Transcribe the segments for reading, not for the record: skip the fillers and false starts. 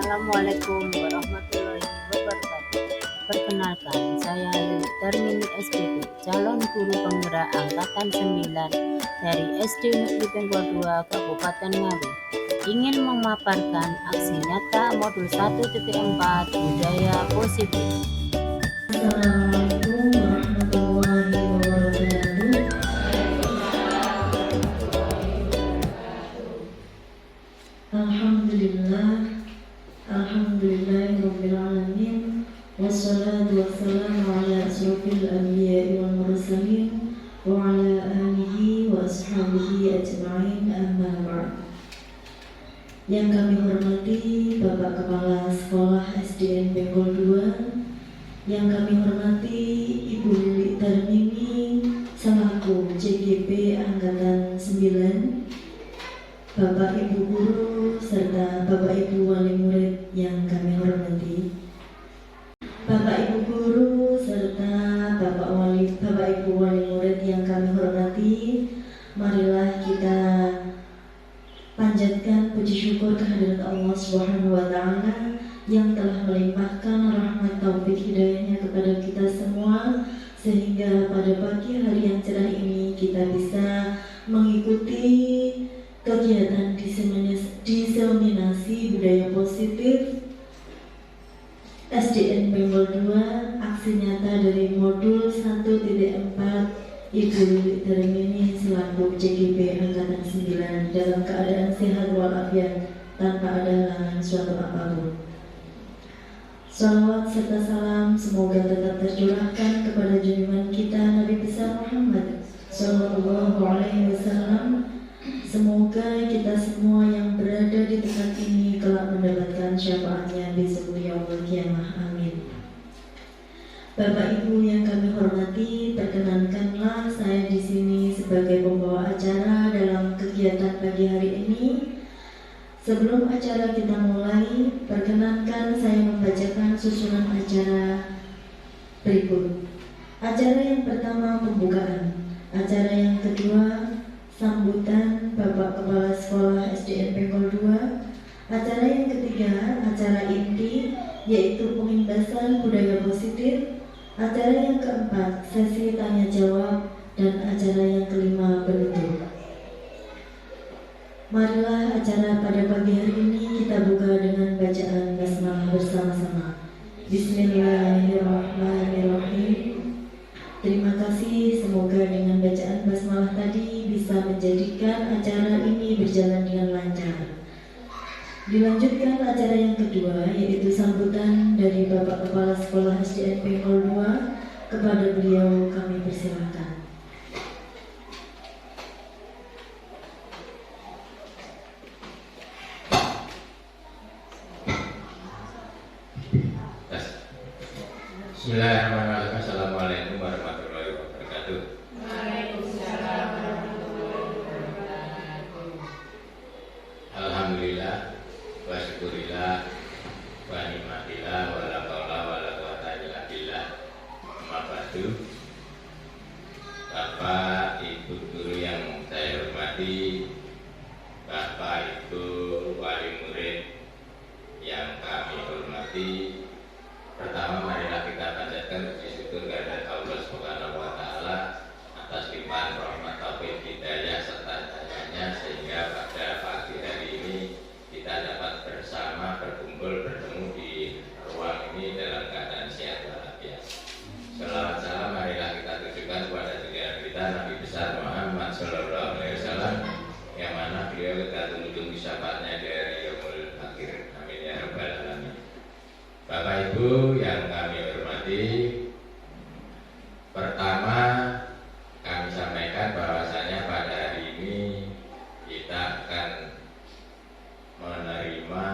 Assalamualaikum warahmatullahi wabarakatuh. Perkenalkan, saya Lili Darmini SPP, calon guru penggerak angkatan 9 dari SD Negeri Benggol 2 Kabupaten Ngawi. Ingin memaparkan aksi nyata modul 1.4 budaya positif. Assalamualaikum warahmatullahi wabarakatuh. Alhamdulillahirabbil alamin. Wassalatu wassalamu ala asyrofil anbiya'i wal mursalin wa ala alihi wa ashabihi ajma'in, amma ba'd. Yang kami hormati Bapak Kepala Sekolah SDN Benggol 2, yang kami hormati Ibu Lili Darmini selaku CGP Angkatan 9, Bapak Ibu Guru serta Bapak Ibu Wali Murid yang kami hormati, Bapak Ibu Guru serta Bapak Ibu Wali Murid yang kami hormati, marilah kita panjatkan puji syukur kehadirat Allah Subhanahu wa Ta'ala yang telah melimpahkan rahmat taufik hidayahnya kepada kita semua, sehingga pada pagi hari yang cerah ini kita bisa mengikuti kegiatan diseminasi budaya positif SDN Benggol 2, aksi nyata dari modul 1.4 Ibu Lili Darmini selaku CGP Angkatan 9 dalam keadaan sehat walafiat tanpa ada halangan suatu apapun. Salawat serta salam semoga tetap tercurahkan kepada junjungan kita Nabi besar Muhammad Sallallahu Alaihi Wasallam. Semoga kita semua yang berada di tempat ini kelak mendapatkan syafaatnya besok di yaumul qiyamah. Amin. Bapak Ibu yang kami hormati, perkenankanlah saya di sini sebagai pembawa acara dalam kegiatan pagi hari ini. Sebelum acara kita mulai, perkenankan saya membacakan susunan acara berikut. Acara yang pertama pembukaan, acara yang kedua sambutan Bapak Kepala Sekolah SDN Benggol 2, acara yang ketiga acara inti yaitu pengimbasan budaya positif, acara yang keempat sesi tanya jawab, dan acara yang kelima penutup. Marilah acara pada pagi hari ini kita buka dengan bacaan basmalah bersama-sama. Bismillahirrahmanirrahim. Terima kasih, semoga dengan bacaan basmalah tadi bisa menjadikan acara ini berjalan dengan lancar. Dilanjutkan acara yang kedua yaitu sambutan dari Bapak Kepala Sekolah SDN Benggol 2. Kepada beliau kami persilakan. Bismillahirrahmanirrahim. Assalamualaikum warahmatullahi wabarakatuh. Waalaikumsalam warahmatullahi wabarakatuh. Alhamdulillah wa syukurillah wa ni'matillah wa la haula wa la quwata illa billah. Amma ba'du. Bapak Ibu guru yang saya hormati, Bapak Ibu wali murid yang kami hormati, pertama marilah kita panjatkan puji syukur kehadirat Allah Subhanahu wa Ta'ala atas limpahan rahmat taufik hidayah serta cahayanya, sehingga pada pagi hari ini kita dapat bersama berkumpul bertemu di ruang ini dalam keadaan sehat walafiat. Salawat salam marilah kita tujukan kepada junjungan kita Nabi besar Muhammad Sallallahu Alaihi Wasallam, yang mana beliau kita tunggu-tunggu syafaatnya dari yaumul akhir. Amin ya rabbal alamin. Bapak Ibu yang kami hormati, pertama kami sampaikan bahwasanya pada hari ini kita akan menerima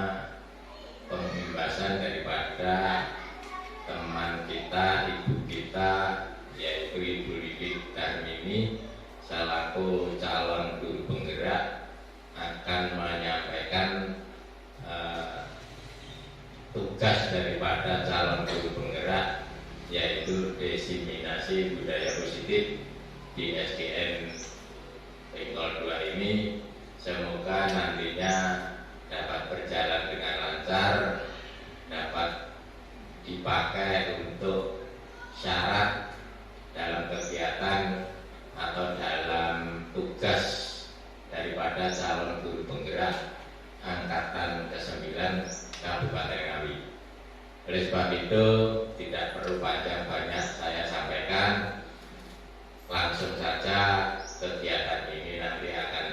pengimbasan daripada teman kita, ibu kita, yaitu Ibu Lili Darmini selaku calon guru penggerak akan menyampaikan tugas daripada calon guru penggerak, yaitu diseminasi budaya positif di SDN Benggol 2 ini. Semoga nantinya dapat berjalan dengan lancar lancar dapat dipakai untuk syarat dalam kegiatan atau dalam tugas daripada calon guru penggerak angkatan ke-9 Kabupaten Ngawi. Oleh sebab itu tidak perlu panjang banyak saya sampaikan, langsung saja kegiatan ini nanti akan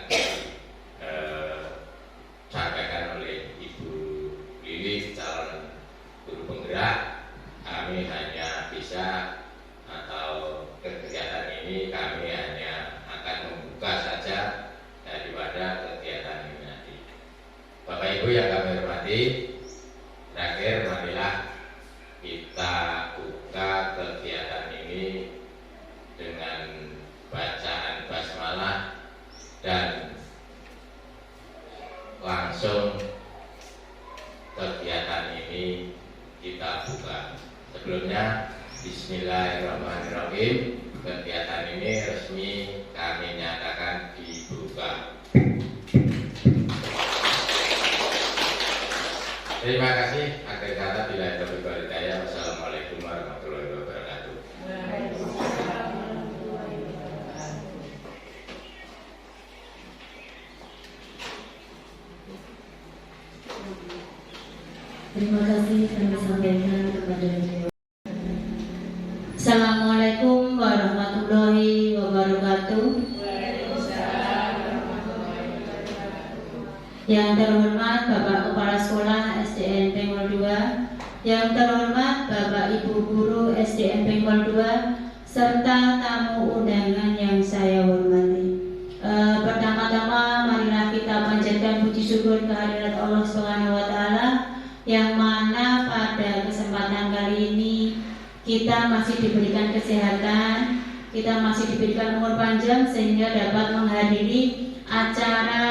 disampaikan oleh Ibu Lili calon guru penggerak. Kami hanya bisa atau kegiatan ini kami hanya akan membuka saja daripada kegiatan ini nanti. Bapak Ibu yang kami hormati, terakhir marilah kita buka kegiatan ini dengan bacaan basmalah dan langsung kegiatan ini kita buka. Sebelumnya bismillahirrahmanirrahim, kegiatan ini resmi kami nyatakan dibuka. Terima kasih. Akhir kata bila ada berbahagia. Wassalamualaikum warahmatullahi wabarakatuh. Terima kasih kami sampaikan kepada beliau. Assalamualaikum warahmatullahi wabarakatuh. Yang terhormat Bapak Kepala Sekolah SDN Pengkol 2, yang terhormat Bapak Ibu Guru SDN Pengkol 2, serta tamu undangan yang saya hormati. Pertama-tama marilah kita panjatkan puji syukur kehadirat Allah Subhanahu wa taala yang mana pada kesempatan kali ini kita masih diberikan kesehatan, kita masih diberikan umur panjang sehingga dapat menghadiri acara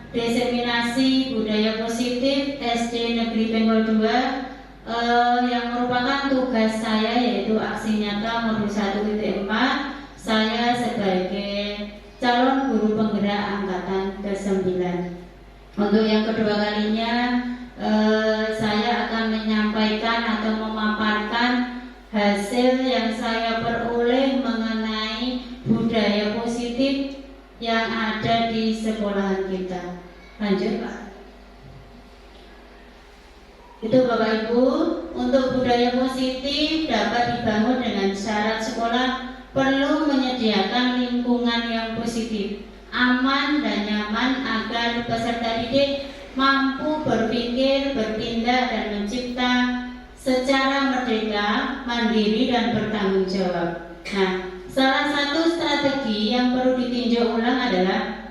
diseminasi budaya positif SD Negeri Pengkol 2 yang merupakan tugas saya, yaitu aksi nyata modul 1.4. Saya sebagai calon guru penggerak angkatan ke-9. Untuk yang kedua kalinya saya akan menyampaikan atau memaparkan hasil yang saya peroleh mengenai budaya positif yang ada di sekolahan kita. Lanjut Pak. Itu Bapak Ibu, untuk budaya positif dapat dibangun dengan syarat sekolah perlu menyediakan lingkungan yang positif, aman dan nyaman agar peserta didik mampu berpikir, bertindak dan mencipta secara merdeka, mandiri dan bertanggung jawab. Nah, salah satu strategi yang perlu ditinjau ulang adalah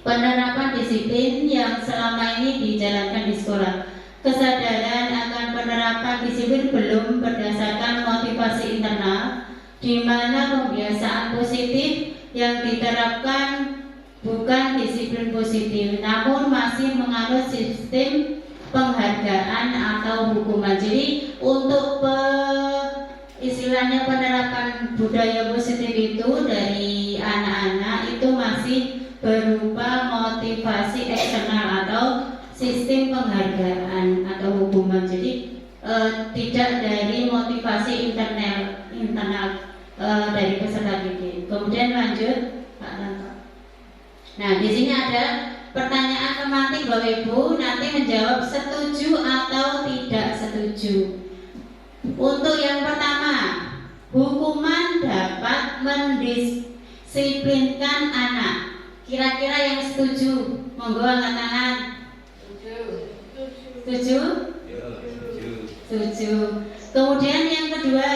penerapan disiplin yang selama ini dijalankan di sekolah. Kesadaran akan penerapan disiplin belum berdasarkan motivasi internal, di mana pembiasaan positif yang diterapkan bukan disiplin positif, namun masih menganut sistem penghargaan atau hukuman. Jadi untuk istilahnya penerapan budaya positif itu dari anak-anak itu masih berupa motivasi eksternal atau sistem penghargaan atau hukuman. Jadi tidak dari motivasi internal dari peserta didik. Kemudian lanjut Pak Tanto. Nah, di sini ada pertanyaan tematik Bapak Ibu, nanti menjawab setuju atau tidak setuju. Untuk yang pertama, hukuman dapat mendisiplinkan anak. Kira-kira yang setuju, monggo angkat tangan. Setuju? Setuju. Kemudian yang kedua,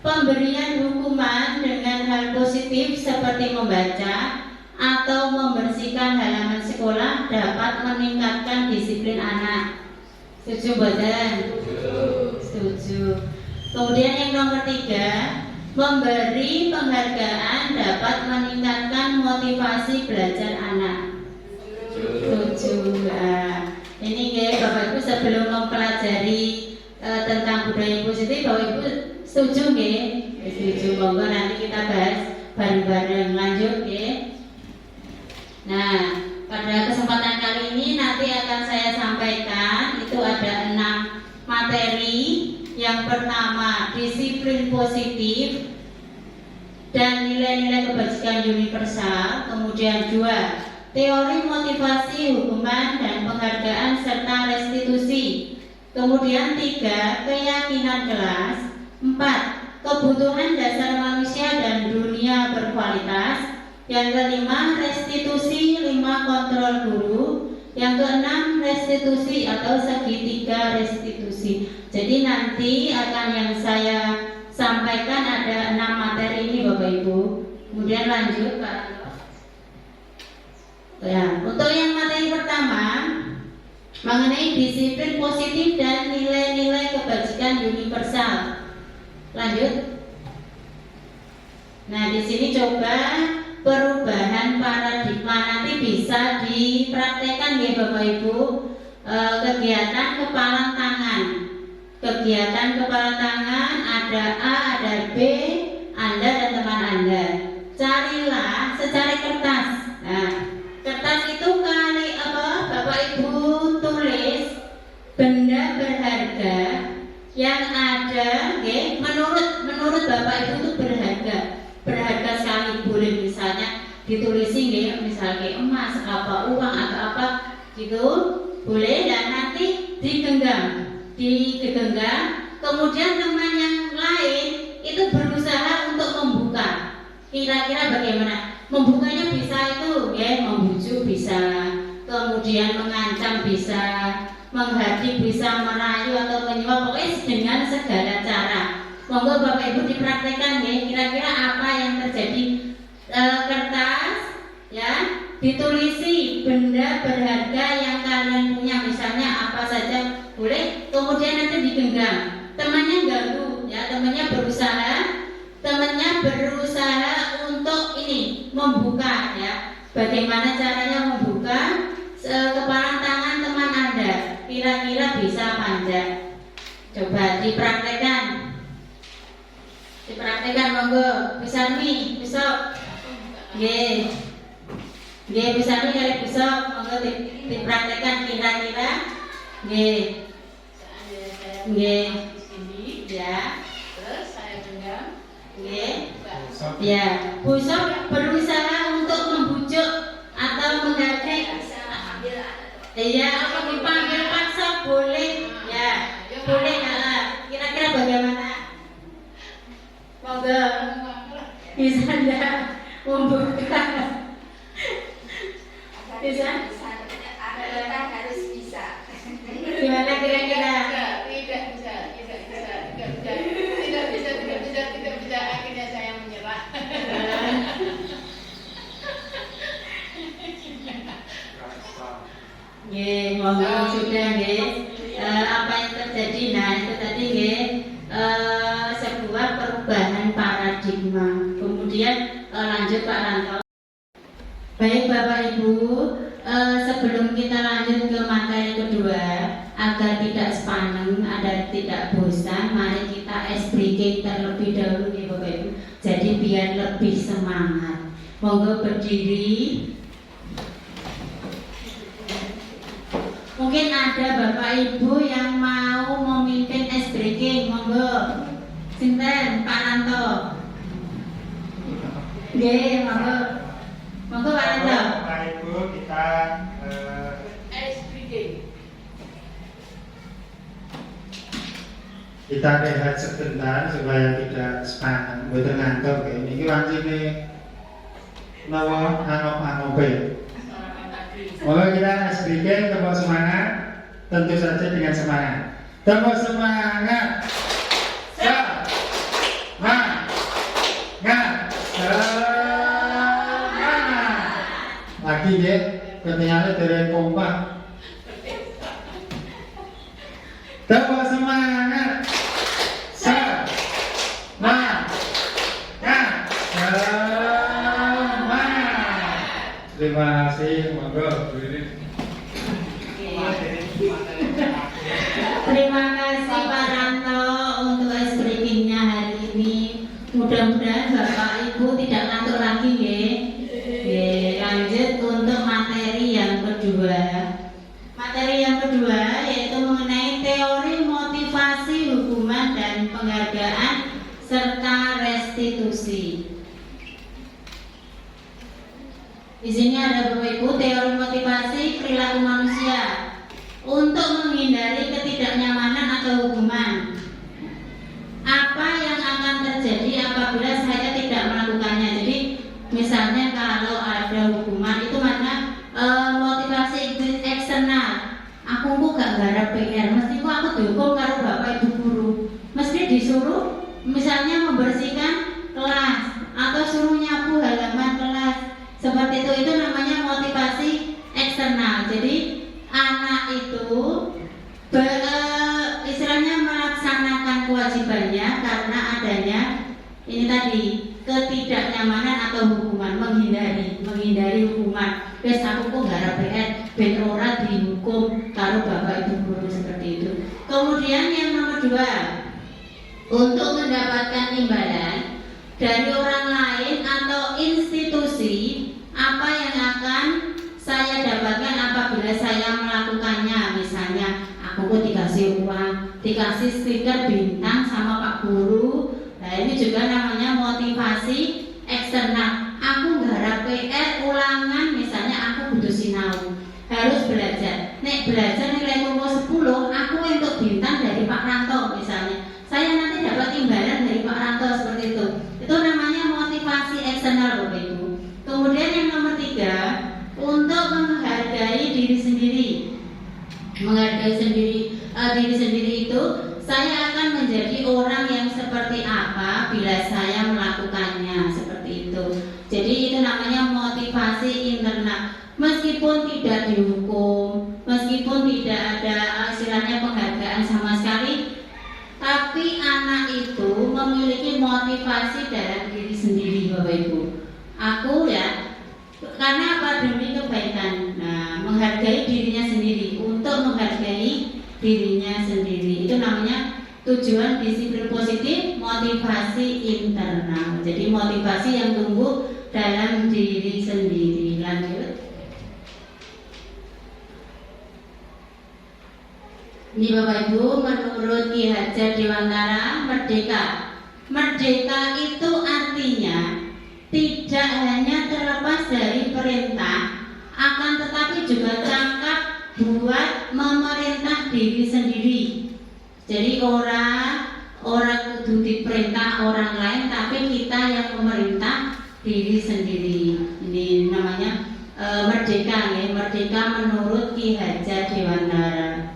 pemberian hukuman dengan hal positif seperti membaca atau membersihkan halaman sekolah dapat meningkatkan disiplin anak. Setuju boten? Setuju. Kemudian yang nomor 3, memberi penghargaan dapat meningkatkan motivasi belajar anak. Setuju. Nah, ini guys, Bapak Ibu sebelum mempelajari tentang budaya positif, Bapak Ibu setuju nggih? Setuju. Monggo nanti kita bahas bareng-bareng. Lanjut nggih. Nah, pada kesempatan kali ini nanti akan saya sampaikan itu ada materi. Yang pertama, disiplin positif dan nilai-nilai kebajikan universal. Kemudian 2, teori motivasi, hukuman dan penghargaan serta restitusi. Kemudian 3, keyakinan kelas. 4, kebutuhan dasar manusia dan dunia berkualitas. Yang kelima, restitusi. 5, kontrol guru. Yang keenam, restitusi atau segitiga restitusi. Jadi nanti akan yang saya sampaikan ada 6 materi ini Bapak Ibu. Kemudian lanjut Pak. Ya, untuk yang materi pertama mengenai disiplin positif dan nilai-nilai kebajikan universal. Lanjut. Nah, di sini coba perubahan paradigma nanti bisa dipraktekkan ya Bapak Ibu. Kegiatan kepala tangan. Kegiatan kepala tangan ada A, ada B, Anda dan teman Anda. Carilah secari kertas. Nah, kertas itu kali Bapak Ibu tulis benda berharga yang ada, okay, menurut Bapak Ibu itu berharga sekali. Boleh misalnya ditulisi misalnya emas, apa uang atau apa gitu, boleh. Dan nanti digenggam. Kemudian teman yang lain itu berusaha untuk membuka. Kira-kira bagaimana? Membukanya bisa itu ya, membujuk bisa, kemudian mengancam bisa, menghardik bisa, merayu atau menyuap, pokoknya dengan segala cara. Monggo Bapak Ibu dipraktekkan ya, kira-kira apa yang terjadi. Kertas ya, ditulisi benda berharga yang kalian punya, misalnya apa saja boleh, kemudian nanti digenggam. Temannya ganggu ya, temannya berusaha untuk ini membuka ya. Bagaimana caranya membuka kepala tangan teman Anda? Kira-kira bisa apa enggak? Coba dipraktekkan. Monggo, bisa nih, besok. Nggih. Bisa nih kali besok, monggo dipraktekkan kira-kira. Nggih. Ya. Terus saya genggam. Nggih. Ya, busuk berusaha untuk membujuk atau menghardik. Iya, apa dipanggil paksa boleh. Ya, boleh. Kira-kira bagaimana? Monggo. Bisa enggak membuka? Bisa? Harus bisa. Gimana kira-kira? Tidak bisa. Akhirnya saya menyerah. Nggih, monggo sudah nggih. Apa yang terjadi? Nah, itu tadi nggih, sebuah perubahan paradigma. Kemudian lanjut Pak Ranto. Baik Bapak Ibu, sebelum kita lanjut ke materi kedua, agar tidak sepaneng, agar tidak bosan, mari kita ice breaking terlebih dahulu ya Bapak Ibu. Jadi biar lebih semangat. Monggo berdiri. Mungkin ada Bapak Ibu yang mau memimpin ice breaking, monggo. Sinten Pak Ranto. Nggih, monggo. Monggo Pak Ranto. Bapak Ibu, kita Ice breaking. kita rehat sebentar supaya tidak sepaneng, mboten ngantuk ya. Niki wancine nawa anop-anope. Monggo kita sedikit tepuk semangat, tentu saja dengan semangat. Tepuk semangat. Lagi ya, ketinggalan dari kompak. Tepuk semangat. Terima kasih, monggo. Terima kasih Pak Ranto untuk ice breaking-nya hari ini. Mudah-mudahan Bapak Ibu tidak ngantuk lagi ya. Lanjut untuk materi yang kedua. Materi yang kedua yaitu mengenai teori motivasi ada Bapak Ibu teori motivasi perilaku manusia untuk menghindari ketidaknyamanan atau hukuman. Apa yang akan terjadi apabila saya tidak melakukannya? Jadi misalnya kalau ada hukuman itu mana motivasi eksternal. Aku kok gak garap PR, mesti kok aku dihukum karo Bapak Ibu guru. Mesti disuruh misalnya membersihkan kelas atau suruh nyapu halaman kelas. Seperti itu namanya motivasi eksternal. Jadi anak itu istilahnya melaksanakan kewajibannya karena adanya ini tadi ketidaknyamanan atau hukuman, menghindari hukuman. Wes aku kok garap PR ben ora dihukum karo Bapak Ibu guru, seperti itu. Kemudian yang nomor 2, untuk mendapatkan imbalan dari orang lain atau institusi, apa yang akan saya dapatkan apabila saya melakukannya. Misalnya aku kok dikasih uang, dikasih stiker bintang sama Pak Guru. Nah ini juga namanya motivasi eksternal. Aku garap PR ulangan, misalnya aku butuh sinau, harus belajar. Nek belajar nilai nomor 10, aku untuk bintang dari Pak Ranto misalnya. Saya nanti dapat imbalan dari Pak Ranto, seperti itu. Itu namanya motivasi eksternal Bapak Ibu. Kemudian yang nomor 3, untuk menghargai diri sendiri. Menghargai diri sendiri itu, saya akan menjadi orang yang seperti apa bila saya melakukannya, seperti itu. Jadi itu namanya motivasi internal. Meskipun tidak dihukum, meskipun tidak ada istilahnya penghargaan sama sekali, tapi anak itu memiliki motivasi dalam diri sendiri Bapak Ibu. Aku ya, karena apa? Demi kebaikan. Nah, menghargai dirinya sendiri, untuk menghargai dirinya sendiri. Itu namanya tujuan disiplin positif, motivasi internal. Jadi motivasi yang tumbuh dalam diri sendiri. Lanjut. Ini Bapak Ibu, menurut Ki Hajar Dewantara, merdeka itu artinya tidak hanya terlepas dari perintah, akan tetapi juga cakap buat memerintah diri sendiri. Jadi orang kudu diperintah orang lain, tapi kita yang memerintah diri sendiri. Ini namanya merdeka ya, merdeka menurut Ki Hajar Dewantara.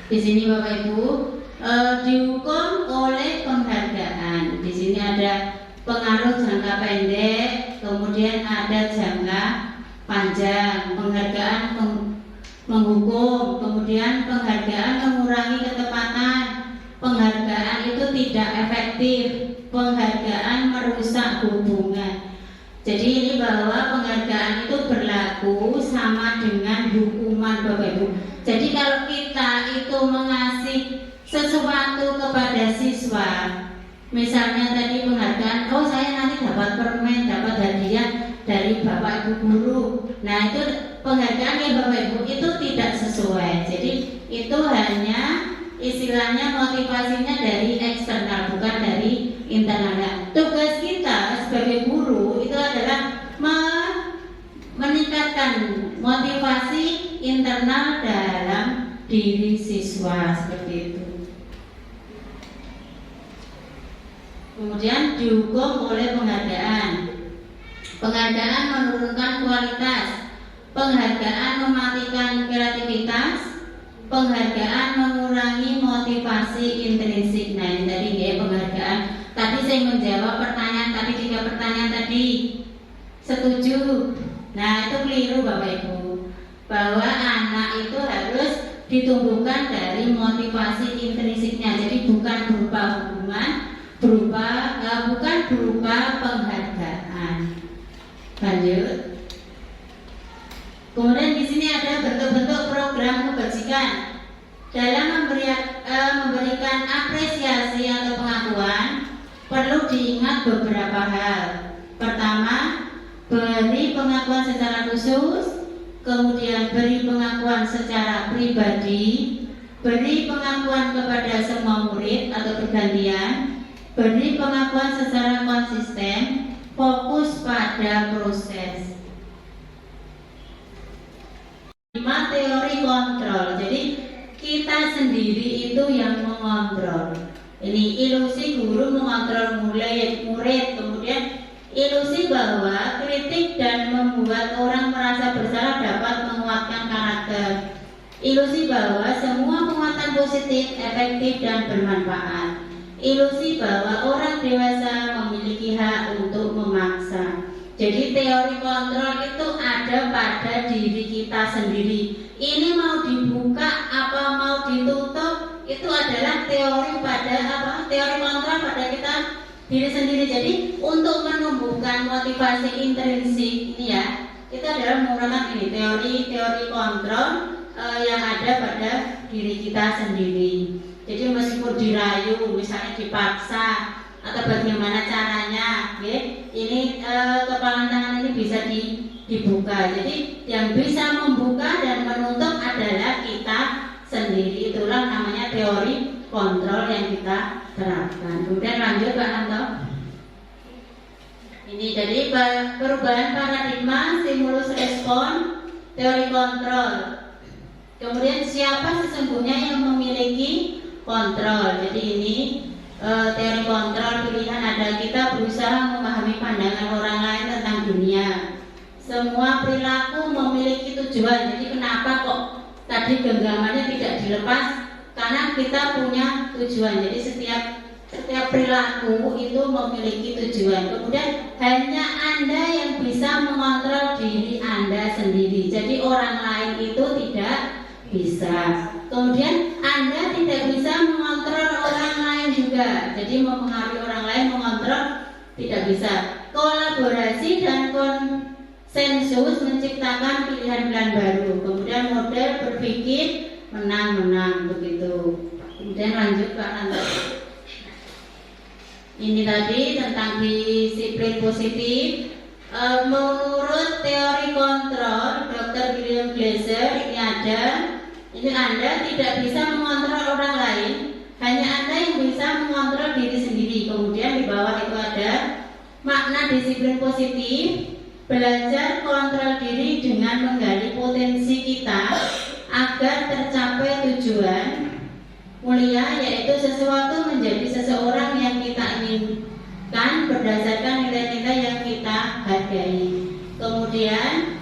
Di sini Bapak Ibu dihukum oleh penghargaan. Di sini ada pengaruh jangka pendek, kemudian ada jangka panjang. Penghargaan menghukum, kemudian penghargaan mengurangi ketepatan. Penghargaan itu tidak efektif. Penghargaan merusak hubungan. Jadi ini bahwa penghargaan itu berlaku sama dengan hukuman Bapak Ibu. Jadi kalau kita itu mengasih sesuatu kepada siswa, misalnya tadi penghargaan, oh saya nanti dapat permen, dapat hadiah dari Bapak Ibu guru. Nah itu penghargaan ya Bapak Ibu, itu tidak sesuai. Jadi itu hanya istilahnya motivasinya dari eksternal, bukan dari internal. Tugas kita sebagai guru itu adalah meningkatkan motivasi internal dalam diri siswa, seperti itu. Kemudian dihukum oleh penghargaan. Penghargaan menurunkan kualitas, penghargaan mematikan kreativitas, penghargaan mengurangi motivasi intrinsik. Nah ini tadi ya penghargaan. Tadi saya menjawab pertanyaan tadi, 3 pertanyaan tadi. Setuju? Nah itu keliru Bapak Ibu, bahwa anak itu harus ditumbuhkan dari motivasi intrinsiknya. Jadi bukan berupa hukuman, bukan berupa penghargaan. Lanjut. Kemudian di sini ada bentuk-bentuk program kebajikan. Dalam memberikan apresiasi atau pengakuan, perlu diingat beberapa hal. Pertama, beri pengakuan secara khusus, kemudian beri pengakuan secara pribadi, beri pengakuan kepada semua murid atau bergantian, beri pengakuan secara konsisten, fokus pada proses. 5. Teori kontrol. Jadi kita sendiri itu yang mengontrol. Ini ilusi guru mengontrol murid, kemudian ilusi bahwa kritik dan membuat orang merasa bersalah dapat menguatkan karakter. Ilusi bahwa semua penguatan positif, efektif dan bermanfaat. Ilusi bahwa orang dewasa memiliki hak untuk memaksa. Jadi teori kontrol itu ada pada diri kita sendiri. Ini mau dibuka apa mau ditutup, itu adalah teori kontrol pada kita diri sendiri. Jadi untuk menumbuhkan motivasi intrinsik ini ya, itu adalah menggunakan ini teori kontrol yang ada pada diri kita sendiri. Jadi meskipun dirayu, misalnya dipaksa atau bagaimana caranya, ya, ini kepalan tangan ini bisa dibuka. Jadi yang bisa membuka dan menutup adalah kita sendiri. Itulah namanya teori kontrol yang kita terapkan. Kemudian lanjut Pak Nanto. Ini jadi perubahan paradigma, stimulus respon, teori kontrol. Kemudian siapa sesungguhnya yang memiliki kontrol? Jadi ini teori kontrol pilihan ada kita berusaha memahami pandangan orang lain tentang dunia. Semua perilaku memiliki tujuan. Jadi kenapa kok tadi genggamannya tidak dilepas? Karena kita punya tujuan. Jadi setiap perilaku itu memiliki tujuan. Kemudian hanya Anda yang bisa mengontrol diri Anda sendiri. Jadi orang lain itu tidak bisa. Kemudian Anda tidak bisa mengontrol orang lain juga. Jadi mempengaruhi orang lain, mengontrol tidak bisa. Kolaborasi dan konsensus menciptakan pilihan-pilihan baru. Kemudian model berpikir menang-menang begitu. Kemudian lanjut Pak Nanto. Ini tadi tentang disiplin positif. Menurut teori kontrol Dr. William Glasser ini ada. Ini Anda tidak bisa mengontrol orang lain, hanya Anda yang bisa mengontrol diri sendiri. Kemudian di bawah itu ada makna disiplin positif, belajar kontrol diri dengan menggali potensi kita agar tercapai tujuan mulia, yaitu sesuatu menjadi seseorang yang kita inginkan berdasarkan nilai-nilai yang kita hargai. Kemudian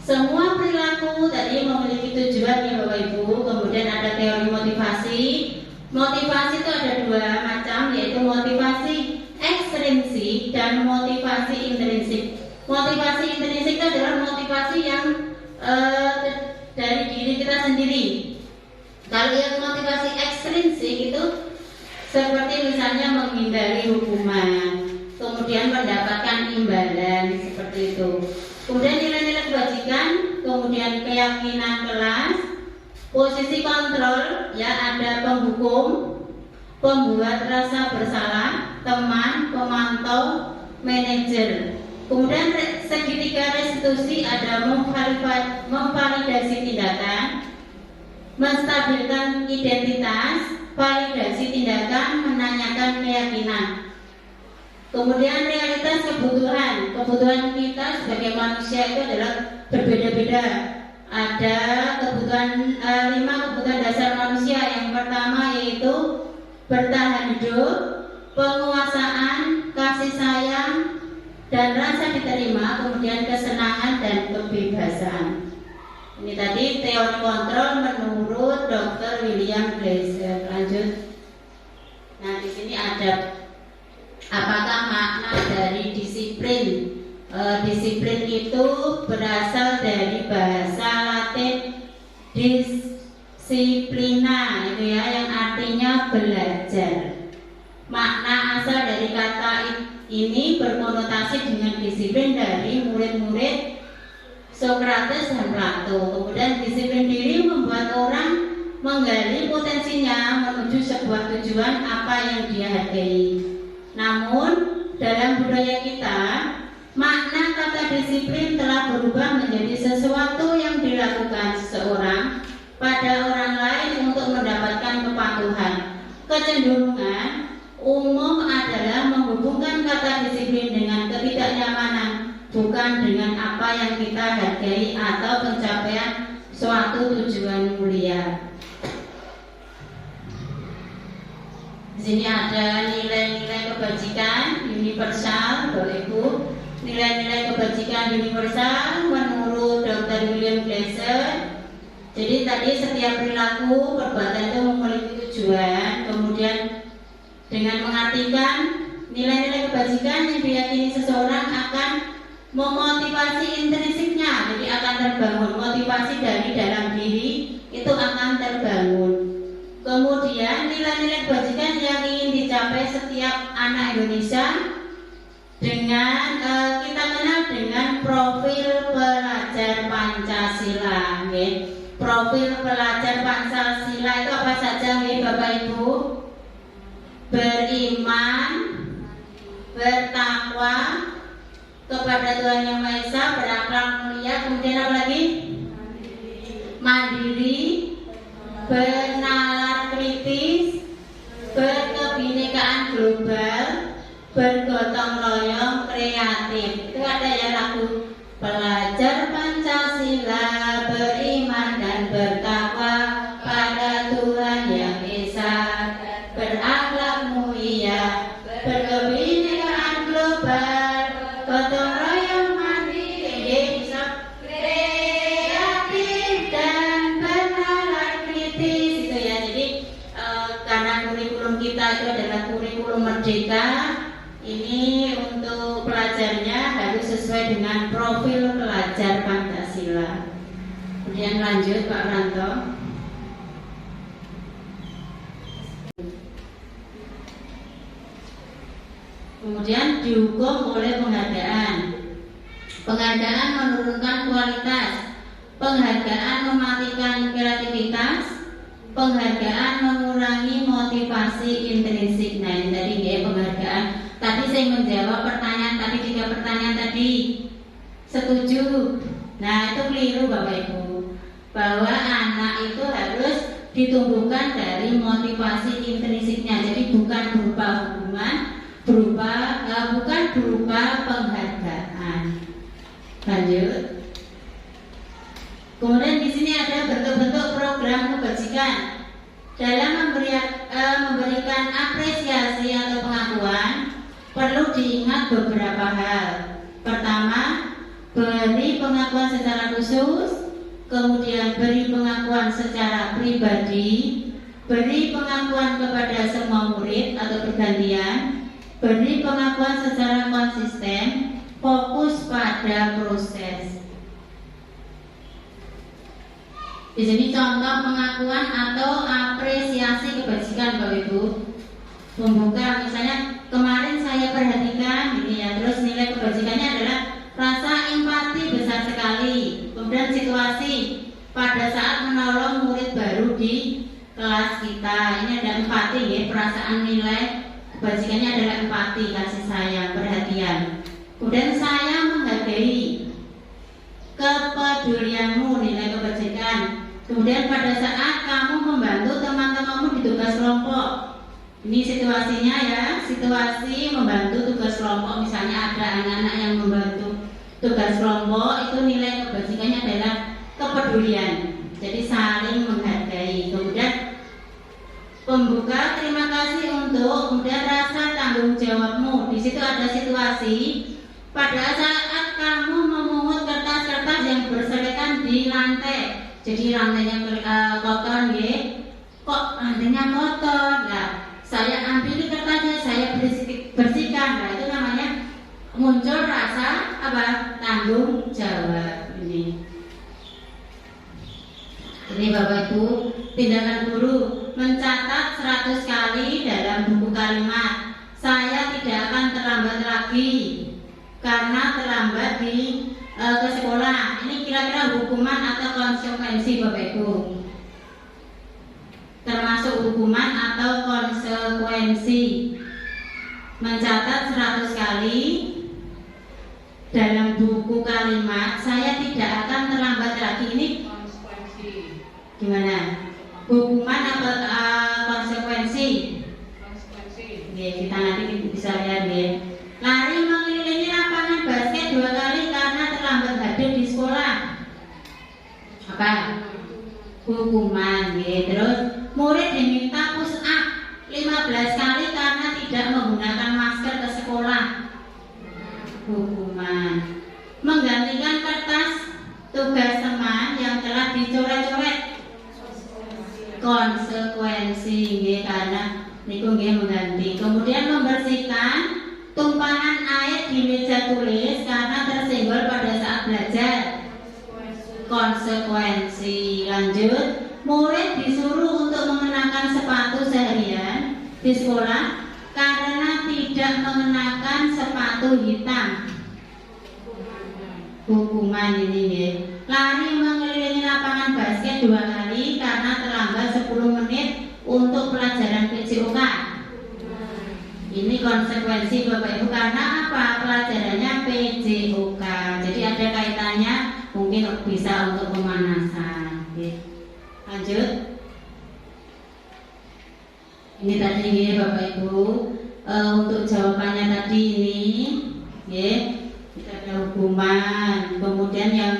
semua perilaku tadi memiliki tujuan ya Bapak Ibu. Kemudian ada teori motivasi. Motivasi itu ada dua macam, yaitu motivasi ekstrinsik dan motivasi intrinsik. Motivasi intrinsik itu adalah motivasi yang dari diri kita sendiri. Kalau yang motivasi ekstrinsik itu seperti misalnya menghindari hukuman, kemudian mendapatkan imbalan seperti itu. Kemudian nilai-nilai kebajikan, kemudian keyakinan kelas, posisi kontrol, ya ada penghukum, pembuat rasa bersalah, teman, pemantau, manajer. Kemudian segitiga restitusi ada memvalidasi tindakan, menstabilkan identitas, validasi tindakan, menanyakan keyakinan. Kemudian realitas kebutuhan kita sebagai manusia itu adalah berbeda-beda. Ada kebutuhan 5 kebutuhan dasar manusia. Yang pertama yaitu bertahan hidup, penguasaan, kasih sayang, dan rasa diterima. Kemudian kesenangan dan kebebasan. Ini tadi teori kontrol menurut Dr. William Glasser. Lanjut. Nah di sini ada apakah makna dari disiplin? Disiplin itu berasal dari bahasa Latin disciplina, itu ya, yang artinya belajar. Makna asal dari kata ini berkonotasi dengan disiplin dari murid-murid Socrates dan Plato. Kemudian disiplin diri membuat orang menggali potensinya menuju sebuah tujuan apa yang dia hargai. Namun dalam budaya kita, makna kata disiplin telah berubah menjadi sesuatu yang dilakukan seseorang pada orang lain untuk mendapatkan kepatuhan. Kecenderungan umum adalah menghubungkan kata disiplin dengan suatu tujuan mulia. Di sini ada nilai-nilai kebajikan universal, Bapak Ibu. Nilai-nilai kebajikan universal menurut Dr. William Glasser. Jadi tadi setiap perilaku perbuatan itu memiliki tujuan. Kemudian dengan mengartikan nilai-nilai kebajikan yang diyakini seseorang akan memotivasi intrinsiknya, jadi akan terbangun motivasi dari dalam diri itu akan terbangun. Kemudian nilai-nilai kebajikan yang ingin dicapai setiap anak Indonesia dengan kita kenal dengan profil pelajar Pancasila. Profil pelajar Pancasila itu apa saja, Bapak Ibu? Beriman, bertakwa kepada Tuhan Yang Maha Esa, berakhlak mulia, kemudian apa lagi? Mandiri, bernalar kritis, berkebinekaan global, bergotong royong, kreatif. Itu ada ya lagu pelajar Pancasila, beriman dan bertakwa pada Tuhan Yang Esa, berakhlak mulia, berkebinekaan global, gotong royong, mandiri, bisa kreatif dan bernalar kritis. Itu ya. Jadi karena kurikulum kita itu adalah kurikulum merdeka, ini untuk pelajarnya harus sesuai dengan profil pelajar Pancasila. Kemudian lanjut Pak Ranto. Kemudian dihukum oleh penghargaan. Penghargaan menurunkan kualitas, penghargaan mematikan kreativitas, penghargaan mengurangi motivasi intrinsik. Nah ini tadi ya penghargaan. Tadi saya menjawab pertanyaan tadi, 3 pertanyaan tadi. Setuju? Nah itu keliru Bapak Ibu, bahwa anak itu harus ditumbuhkan dari motivasi intrinsiknya. Jadi bukan berupa hukuman, bukan berupa penghargaan. Lanjut. Kemudian di sini ada bentuk-bentuk program kebajikan. Dalam memberikan apresiasi atau pengakuan, perlu diingat beberapa hal. Pertama, beri pengakuan secara khusus, kemudian beri pengakuan secara pribadi, beri pengakuan kepada semua murid atau bergantian, beri pengakuan secara konsisten, fokus pada proses. Di sini contoh pengakuan atau apresiasi kebajikan Bapak Ibu. Pembuka misalnya kemarin saya perhatikan ini ya, terus nilai kebajikannya adalah rasa empati besar sekali. Kemudian situasi pada saat menolong murid baru di kelas kita, ini ada empati ya, perasaan nilai kebajikannya adalah empati, kasih sayang, perhatian. Kemudian saya menghargai kepedulianmu, nilai kebajikan. Kemudian pada saat kamu membantu teman-temanmu di tugas kelompok, ini situasinya ya, situasi membantu tugas kelompok, misalnya ada anak-anak yang membantu tugas kelompok, itu nilai kebajikannya adalah kepedulian, jadi saling menghargai. Kemudian pembuka, terima kasih untuk, kemudian rasa tanggung jawabmu. Di situ ada situasi pada saat kamu memungut kertas-kertas yang berserakan di lantai. Jadi lantainya kotor ya, kok lantainya kotor? Nah, saya ambil kertasnya, saya bersihkan. Nah, itu namanya muncul rasa apa? Tanggung jawab ini. Jadi Bapak Ibu, tindakan guru mencatat 100 kali dalam buku kalimat. Saya tidak akan terlambat lagi karena terlambat ke sekolah. Ini kira-kira hukuman atau konsekuensi Bapak Ibu? Termasuk hukuman atau konsekuensi. Mencatat 100 kali dalam buku kalimat, saya tidak akan terlambat lagi. Ini Konsekuensi. gimana? Hukuman atau konsekuensi? Konsekuensi. Oke, kita nanti bisa lihat ya. Lari mengelilingi lapangan basket 2 kali karena terlambat hadir di sekolah. Apa? hukuman ya. Terus murid diminta push up 15 kali karena tidak menggunakan masker ke sekolah, hukuman. Menggantikan kertas tugas teman yang telah dicoret-coret, konsekuensi ya, karena niku nggih mengganti. Kemudian membersihkan tumpahan air di meja tulis karena tersenggol pada saat belajar, konsekuensi. Lanjut, murid disuruh untuk mengenakan sepatu seharian di sekolah karena tidak mengenakan sepatu hitam, hukuman ini ya. Lari mengelilingi lapangan basket 2 kali karena terlambat 10 menit untuk pelajaran PJOK. Ini konsekuensi Bapak Ibu karena apa? Pelajarannya PJOK. Jadi ada kaitannya, mungkin bisa untuk pemanasan. Lanjut. Ini tadi ya Bapak Ibu, untuk jawabannya tadi ini ya, kita ada hukuman. Kemudian yang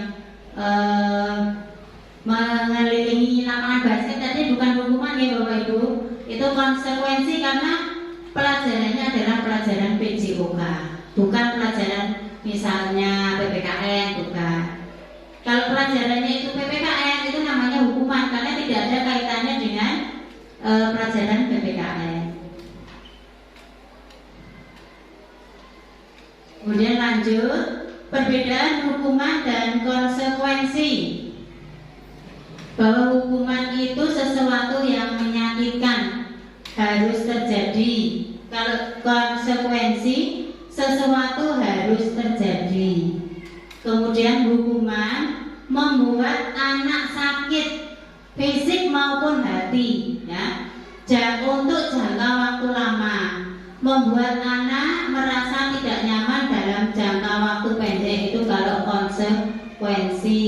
mengelilingi lapangan basket tadi bukan hukuman ya Bapak Ibu, itu konsekuensi karena pelajarannya adalah pelajaran PJOK, bukan pelajaran misalnya PPKN, bukan. Kalau pelajarannya itu PPKN itu namanya hukuman karena tidak ada kaitannya dengan pelajaran PPKN. Kemudian lanjut, perbedaan hukuman dan konsekuensi. Bahwa hukuman itu sesuatu yang menyakitkan, harus terjadi. Kalau konsekuensi, sesuatu harus terjadi. Kemudian hukuman membuat anak sakit fisik maupun hati ya, untuk jangka waktu lama, membuat anak merasa tidak nyaman dalam jangka waktu pendek. Itu kalau konsekuensi.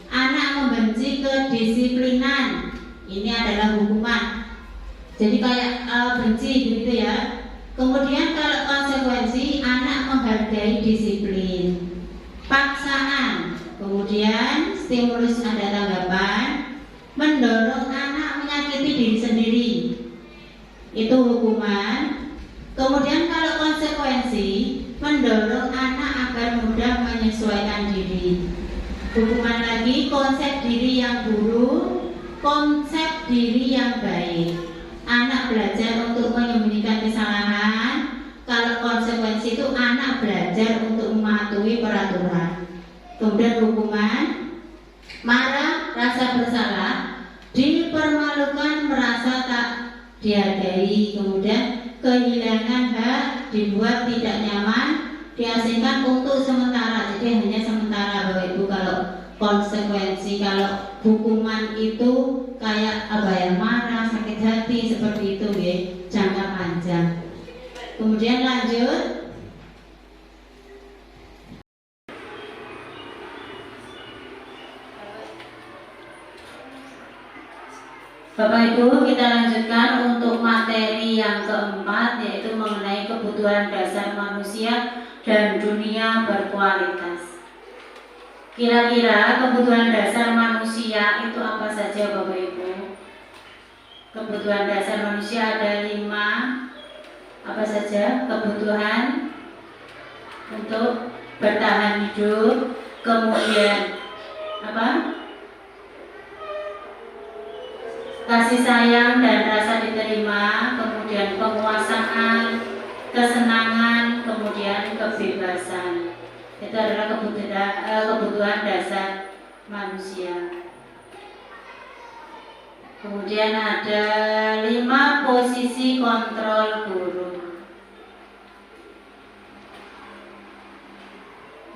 Anak membenci kedisiplinan, ini adalah hukuman. Jadi kayak benci gitu ya. Kemudian kalau konsekuensi, anak menghargai disiplin. Paksaan, kemudian stimulus ada tanggapan, mendorong anak menyakiti diri sendiri, itu hukuman. Kemudian kalau konsekuensi, mendorong anak agar mudah menyesuaikan diri. Hukuman lagi, konsep diri yang buruk, konsep diri yang baik. Anak belajar untuk menyembunyikan kesalahan. Kalau konsekuensi itu anak belajar untuk mematuhi peraturan. Kemudian hukuman, marah, rasa bersalah, dipermalukan, merasa tak dihargai. Kemudian kehilangan hak, dibuat tidak nyaman, diasingkan untuk sementara. Jadi hanya sementara Bapak Ibu kalau konsekuensi. Kalau hukuman itu kayak apa ya, marah, sakit hati, seperti itu ya, jangka panjang. Kemudian lanjut, Bapak Ibu, kita lanjutkan untuk materi yang keempat, yaitu mengenai kebutuhan dasar manusia dan dunia berkualitas. Kira-kira kebutuhan dasar manusia itu apa saja Bapak Ibu? Kebutuhan dasar manusia ada 5. Apa saja? Kebutuhan untuk bertahan hidup, kemudian apa? Kasih sayang dan rasa diterima, kemudian penguasaan, kesenangan, kemudian kebebasan. Itu adalah kebutuhan dasar manusia. Kemudian ada 5 posisi kontrol guru.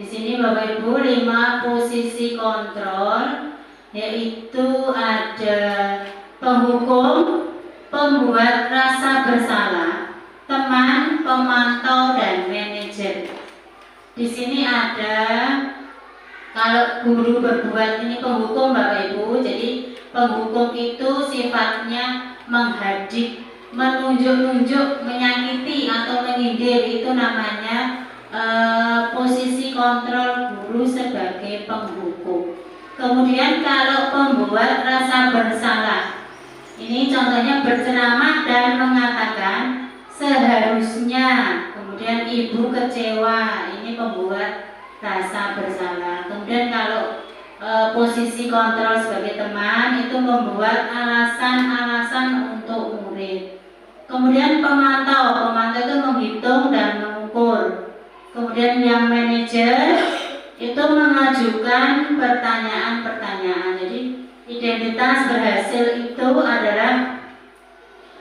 Di sini Bapak Ibu 5 posisi kontrol, yaitu ada penghukum, pembuat rasa bersalah, teman, pemantau, dan manajer. Di sini ada, kalau guru berbuat ini penghukum Bapak Ibu, jadi penghukum itu sifatnya menghadik, menunjuk-nunjuk, menyakiti atau menyindir, itu namanya posisi kontrol guru sebagai penghukum. Kemudian kalau pembuat rasa merasa bersalah. Ini contohnya berceramah dan mengatakan seharusnya, kemudian ibu kecewa, ini pembuat rasa bersalah. Kemudian kalau posisi kontrol sebagai teman itu membuat alasan-alasan untuk murid. Kemudian pemantau itu menghitung dan mengukur. Kemudian yang manajer itu mengajukan pertanyaan-pertanyaan. Jadi identitas berhasil itu adalah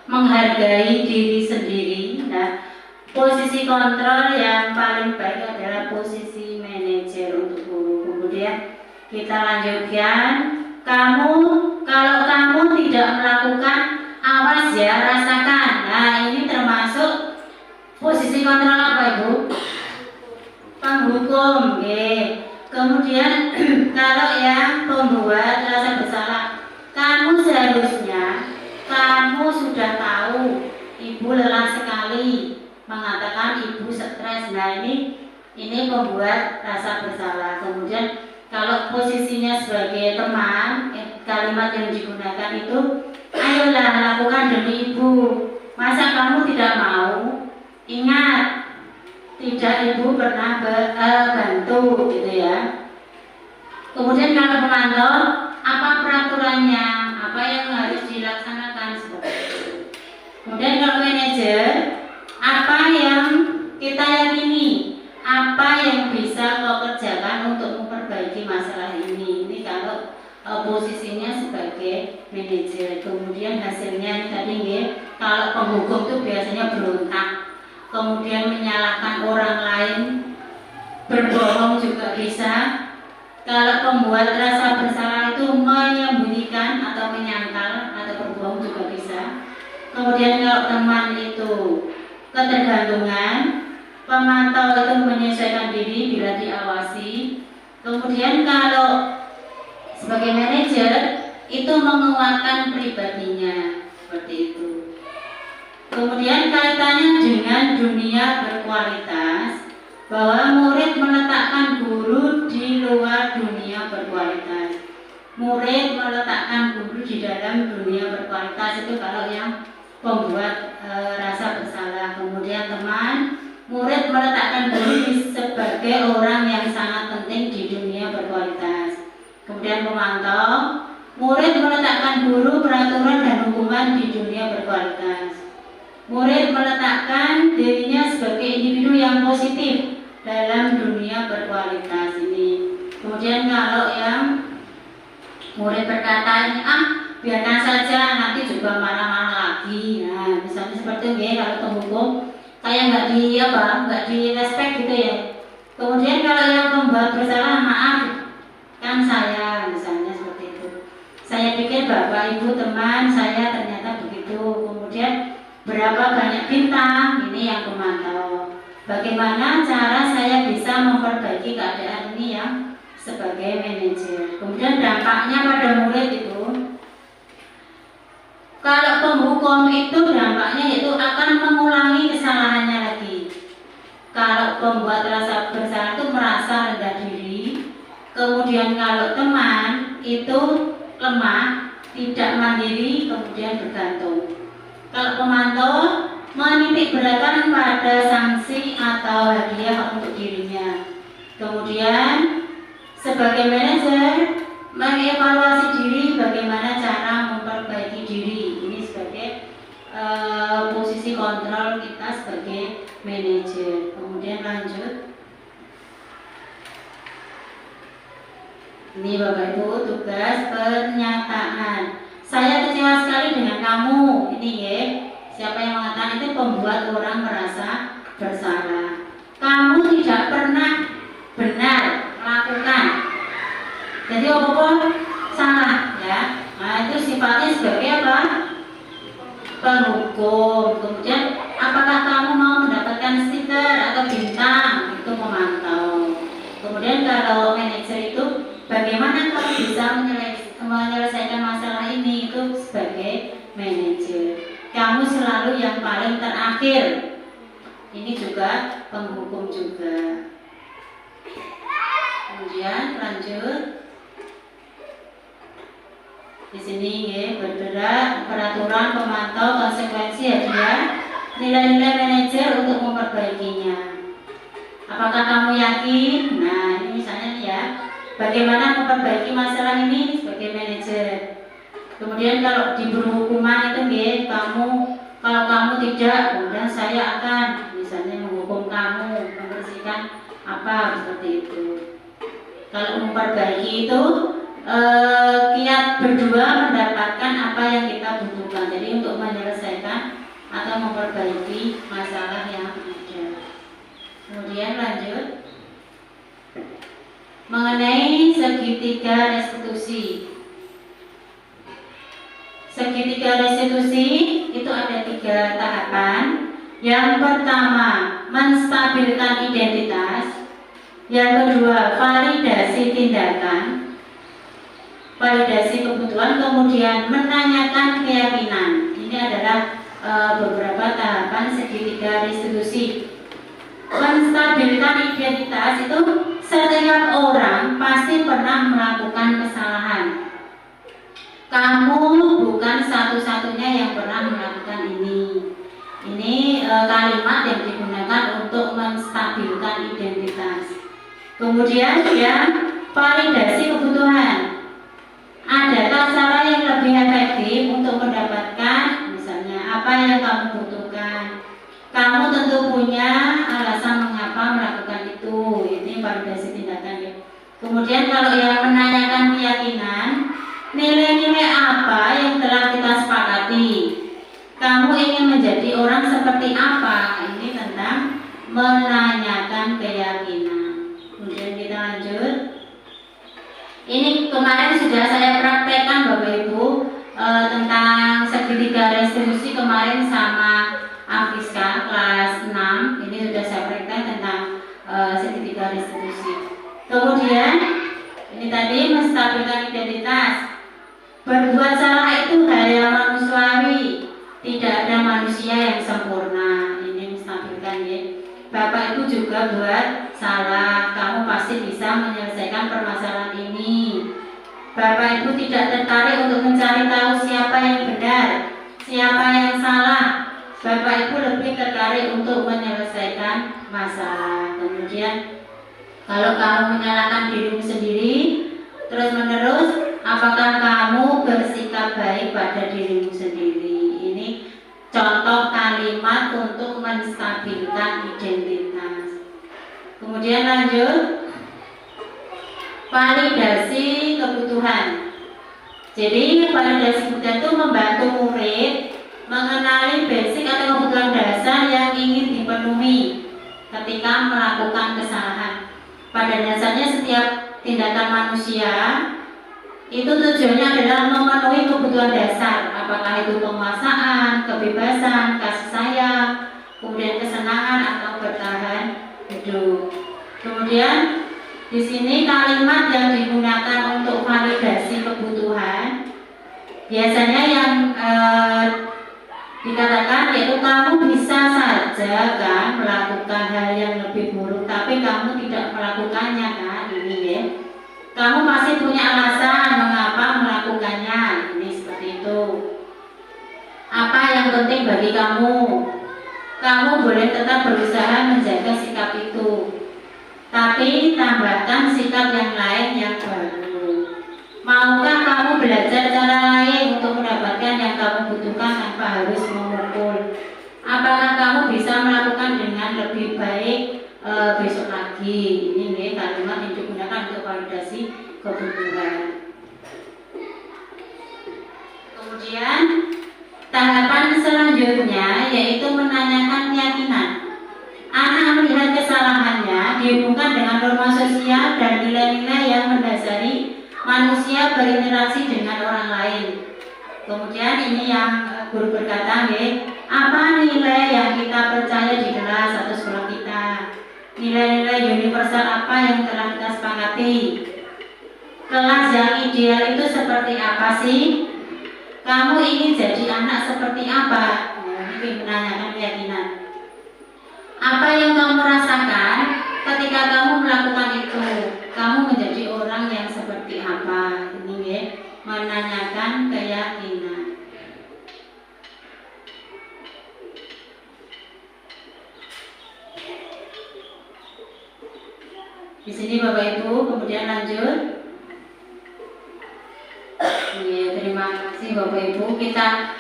menghargai diri sendiri. Nah, posisi kontrol yang paling baik adalah posisi manajer untuk guru. Kemudian kita lanjutkan, kalau kamu tidak melakukan, awas ya, rasakan. Nah, ini termasuk posisi kontrol apa Ibu? Penghukum. Kemudian kalau yang pembuat rasa bersalah, kamu seharusnya, kamu sudah tahu ibu lelah sekali, mengatakan ibu stres. Nah, ini pembuat rasa bersalah. Kemudian kalau posisinya sebagai teman, kalimat yang digunakan itu, ayolah lakukan demi ibu. Masa kamu tidak mau? Ingat, tidak ibu pernah bantu, gitu ya. Kemudian kalau pemantau, apa peraturannya, apa yang harus dilaksanakan seperti itu. Kemudian kalau manajer, apa yang kita yakini, apa yang bisa kau kerjakan untuk memperbaiki masalah ini. Ini kalau posisinya sebagai manajer. Kemudian hasilnya tadi kalau penghukum itu biasanya berontak, kemudian menyalahkan orang lain, berbohong juga bisa. Kalau pembuat rasa bersalah itu menyembunyikan atau menyangkal atau berbohong juga bisa. Kemudian kalau teman itu ketergantungan, pemantau itu menyesuaikan diri bila diawasi. Kemudian kalau sebagai manajer itu menguatkan pribadinya, seperti itu. Kemudian kaitannya dengan dunia berkualitas, bahwa murid meletakkan guru di luar dunia berkualitas. Murid meletakkan guru di dalam dunia berkualitas itu kalau yang pembuat rasa bersalah. Kemudian teman, murid meletakkan guru sebagai orang yang sangat penting di dunia berkualitas. Kemudian pemantau, murid meletakkan guru, peraturan dan hukuman di dunia berkualitas. Murid meletakkan dirinya sebagai individu yang positif dalam dunia berkualitas ini. Kemudian kalau yang murid berkata ini, biarkan saja, nanti juga marah-marah lagi. Nah, misalnya seperti ini, kalau penghukum kayak nggak di respect gitu ya. Kemudian kalau yang membuat bersalah, maaf, kan saya, misalnya seperti itu. Saya pikir bapak ibu teman saya ternyata begitu. Kemudian berapa banyak bintang, ini yang pemantau. Bagaimana cara saya bisa memperbaiki keadaan ini yang sebagai manajer. Kemudian dampaknya pada murid itu, kalau penghukum itu dampaknya itu akan mengulangi kesalahannya lagi. Kalau pembuat rasa bersalah itu merasa rendah diri. Kemudian kalau teman itu lemah, tidak mandiri, kemudian bergantung. Kalau pemantau menitik beratkan pada sanksi atau hadiah untuk dirinya. Kemudian sebagai manajer mengevaluasi diri, bagaimana cara memperbaiki diri. Ini sebagai posisi kontrol kita sebagai manajer. Kemudian lanjut. Ini Bapak Ibu tugas pernyataan. Saya kecewa sekali dengan kamu. Ini ya. Siapa yang mengatakan itu pembuat orang merasa bersalah. Kamu tidak pernah benar melakukan. Jadi apa salah ya. Nah itu sifatnya sebagai apa? Penghukum. Kemudian apakah kamu mau mendapatkan stiker atau bintang? Itu memantau. Kemudian kalau manajer itu bagaimana kamu bisa menyelesaikan masalah ini, itu sebagai manajer. Kamu selalu yang paling terakhir. Ini juga penghukum juga. Kemudian lanjut. Di sini ya, bergerak peraturan pemantau konsekuensi hadiah nilai-nilai manajer untuk memperbaikinya. Apakah kamu yakin? Nah, ini misalnya nih ya, bagaimana memperbaiki masalah ini sebagai manajer. Kemudian kalau diberi hukuman itu ya, kalau kamu tidak, kemudian saya akan misalnya menghukum kamu membersihkan apa seperti itu. Kalau memperbaiki itu kiat berdua mendapatkan apa yang kita butuhkan. Jadi untuk menyelesaikan atau memperbaiki masalah yang ada. Kemudian lanjut mengenai segitiga restitusi. Segitiga restitusi itu ada 3 tahapan. Yang pertama, menstabilkan identitas. Yang kedua, validasi tindakan, validasi kebutuhan, kemudian menanyakan keyakinan. Ini adalah beberapa tahapan segitiga restitusi. Menstabilkan identitas itu setiap orang pasti pernah melakukan kesalahan. Kamu bukan satu-satunya yang pernah melakukan ini. Ini kalimat yang digunakan untuk menstabilkan identitas. Kemudian yang validasi kebutuhan. Adakah cara yang lebih efektif untuk mendapatkan misalnya apa yang kamu butuhkan? Kamu tentu punya alasan mengapa melakukan itu. Ini validasi tindakan ya. Kemudian kalau yang menanyakan keyakinan, nilai-nilai apa yang telah kita sepakati? Kamu ingin menjadi orang seperti apa? Ini tentang menanyakan keyakinan. Kemudian kita lanjut. Ini kemarin sudah saya praktekkan Bapak Ibu tentang segitiga restitusi kemarin sama Afiska kelas 6. Ini sudah saya praktek tentang segitiga restitusi. Kemudian ini tadi menstabilkan identitas. Berbuat salah itu hal yang manusiawi. Tidak ada manusia yang sempurna. Ini menstabilkan ya. Bapak Ibu juga buat salah, kamu pasti bisa menyelesaikan permasalahan ini. Bapak Ibu tidak tertarik untuk mencari tahu siapa yang benar, siapa yang salah. Bapak Ibu lebih tertarik untuk menyelesaikan masalah. Kemudian kalau kamu menyalahkan dirimu sendiri terus menerus, apakah kamu bersikap baik pada dirimu sendiri? Ini contoh kalimat untuk menstabilkan identitas. Kemudian lanjut, validasi kebutuhan. Jadi validasi kebutuhan itu membantu murid mengenali basic atau kebutuhan dasar yang ingin dipenuhi ketika melakukan kesalahan. Pada dasarnya setiap tindakan manusia itu tujuannya adalah memenuhi kebutuhan dasar, apakah itu penguasaan, kebebasan, kasih sayang, kemudian kesenangan atau bertahan hidup. Kemudian di sini kalimat yang digunakan untuk validasi kebutuhan biasanya yang dikatakan yaitu kamu bisa saja kan melakukan hal yang lebih buruk, tapi kamu tidak melakukannya kan, ini ya. Kamu masih punya alasan mengapa melakukannya. Ini seperti itu. Apa yang penting bagi kamu? Kamu boleh tetap berusaha menjaga sikap itu, tapi tambahkan sikap yang lain yang baru. Maukah kamu belajar cara lain untuk mendapatkan yang kamu butuhkan tanpa harus memukul? Apakah kamu bisa melakukan dengan lebih baik besok lagi? Ini kalimat yang digunakan untuk validasi kebutuhan. Kemudian tahapan selanjutnya yaitu menanyakan keyakinan. Anak melihat kesalahannya dihubungkan dengan norma sosial dan nilai-nilai yang mendasari manusia berinteraksi dengan orang lain. Kemudian ini yang guru berkata, apa nilai yang kita percaya di kelas atau sekolah kita? Nilai-nilai universal apa yang telah kita sepakati? Kelas yang ideal itu seperti apa sih? Kamu ingin jadi anak seperti apa? Ini menanyakan keyakinan. Apa yang kamu rasakan ketika kamu melakukan itu? Kamu menjadi orang yang seperti apa? Ini menanyakan Di sini Bapak Ibu, kemudian lanjut. Ya, terima kasih Bapak Ibu. Kita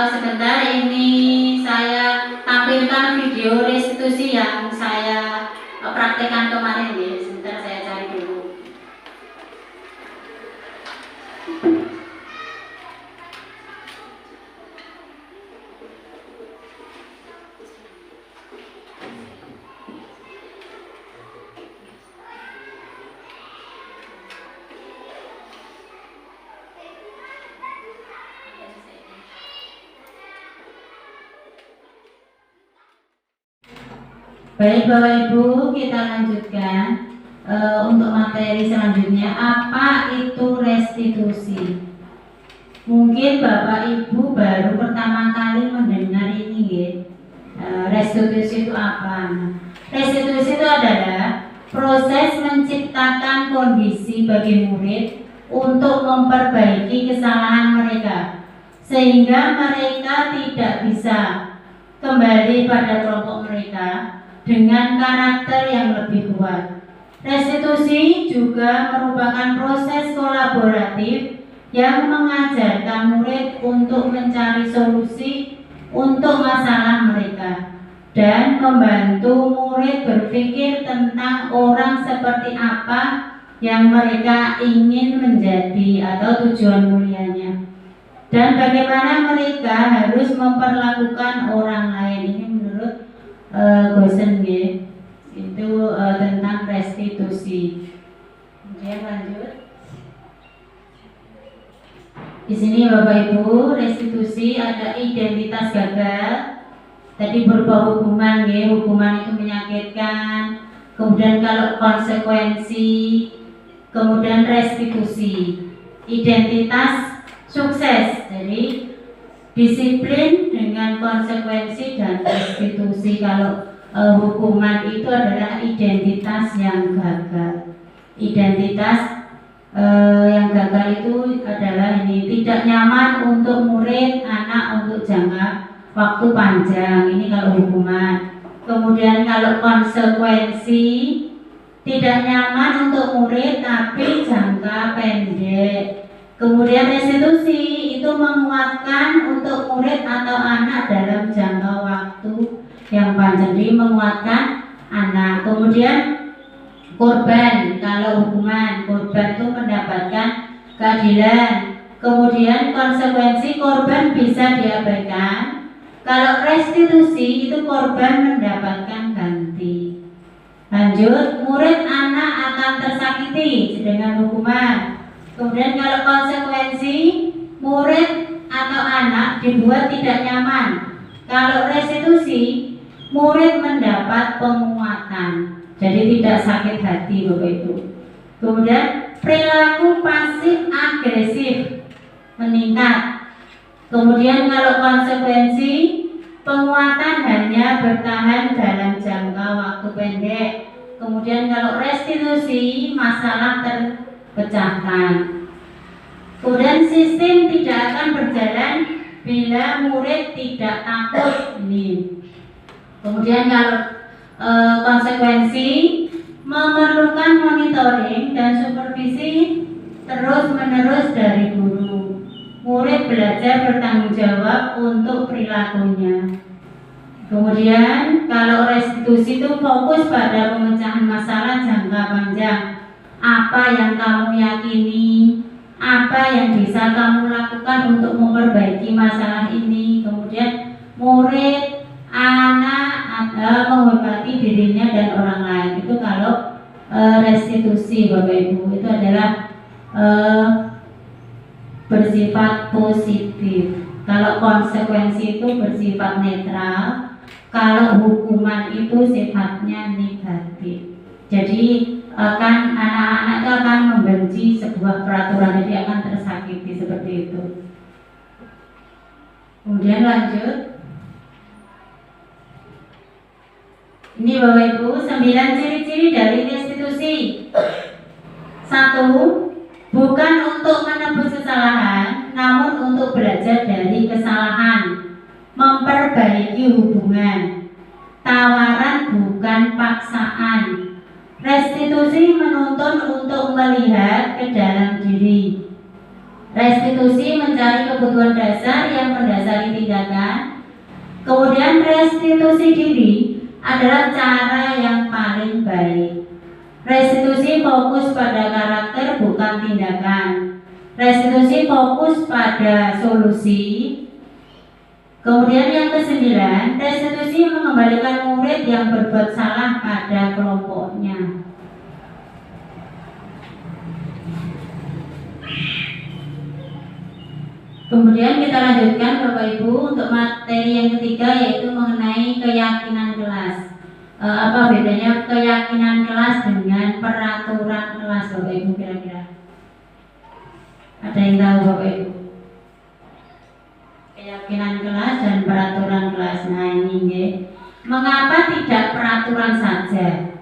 sebentar ini saya tampilkan video restitusi yang saya praktekkan kemarin ya. Sebentar saya cari dulu. Baik Bapak Ibu, kita lanjutkan untuk materi selanjutnya. Apa itu restitusi? Mungkin Bapak Ibu baru pertama kali mendengar ini ya. Restitusi itu apa? Restitusi itu adalah proses menciptakan kondisi bagi murid untuk memperbaiki kesalahan mereka sehingga mereka tidak bisa kembali pada kelompok mereka dengan karakter yang lebih kuat. Restitusi juga merupakan proses kolaboratif yang mengajarkan murid untuk mencari solusi untuk masalah mereka dan membantu murid berpikir tentang orang seperti apa yang mereka ingin menjadi atau tujuan mulianya dan bagaimana mereka harus memperlakukan orang lain. Ini menurut Gosen ya, itu tentang restitusi. Kemudian lanjut. Di sini Bapak Ibu, restitusi ada identitas gagal. Tadi berupa hukuman ya, hukuman itu menyakitkan. Kemudian kalau konsekuensi, kemudian restitusi. Identitas sukses, jadi disiplin dengan konsekuensi dan restitusi. Kalau hukuman itu adalah identitas yang gagal. Identitas yang gagal itu adalah ini, tidak nyaman untuk murid anak untuk jangka waktu panjang. Ini kalau hukuman. Kemudian kalau konsekuensi, tidak nyaman untuk murid tapi jangka pendek. Kemudian restitusi itu menguatkan untuk murid atau anak dalam jangka waktu yang panjang, jadi menguatkan anak. Kemudian korban, kalau hukuman, korban itu mendapatkan keadilan. Kemudian konsekuensi, korban bisa diabaikan. Kalau restitusi itu korban mendapatkan ganti. Lanjut, murid anak akan tersakiti dengan hukuman. Kemudian kalau konsekuensi, murid atau anak dibuat tidak nyaman. Kalau restitusi, murid mendapat penguatan, jadi tidak sakit hati Bapak Ibu. Kemudian perilaku pasif agresif meningkat. Kemudian kalau konsekuensi, penguatan hanya bertahan dalam jangka waktu pendek. Kemudian kalau restitusi, masalah terpecahkan. Kemudian sistem tidak akan berjalan bila murid tidak takut. Ini. Kemudian kalau konsekuensi, memerlukan monitoring dan supervisi terus-menerus dari guru. Murid belajar bertanggung jawab untuk perilakunya. Kemudian kalau restitusi itu fokus pada pemecahan masalah jangka panjang. Apa yang kamu yakini, apa yang bisa kamu lakukan untuk memperbaiki masalah ini. Kemudian murid, anak menghormati dirinya dan orang lain. Itu kalau restitusi Bapak Ibu, itu adalah bersifat positif. Kalau konsekuensi itu bersifat netral. Kalau hukuman itu sifatnya negatif. Jadi anak-anak itu akan membenci sebuah peraturan, jadi akan tersakiti seperti itu. Kemudian lanjut. Ini Bapak Ibu, 9 ciri-ciri dari restitusi. 1. Bukan untuk menebus kesalahan, namun untuk belajar dari kesalahan, memperbaiki hubungan. Tawaran bukan paksaan. Restitusi menuntun untuk melihat ke dalam diri. Restitusi mencari kebutuhan dasar yang mendasari tindakan. Kemudian restitusi diri adalah cara yang paling baik. Restitusi fokus pada karakter bukan tindakan. Restitusi fokus pada solusi. Kemudian yang ke-9, restitusi mengembalikan murid yang berbuat salah pada kelompoknya. Kemudian kita lanjutkan Bapak Ibu untuk materi yang ketiga, yaitu mengenai keyakinan kelas. Apa bedanya keyakinan kelas dengan peraturan kelas Bapak Ibu kira-kira? Ada yang tahu Bapak Ibu? Keyakinan kelas dan peraturan kelas. Nah ini nggih. Mengapa tidak peraturan saja?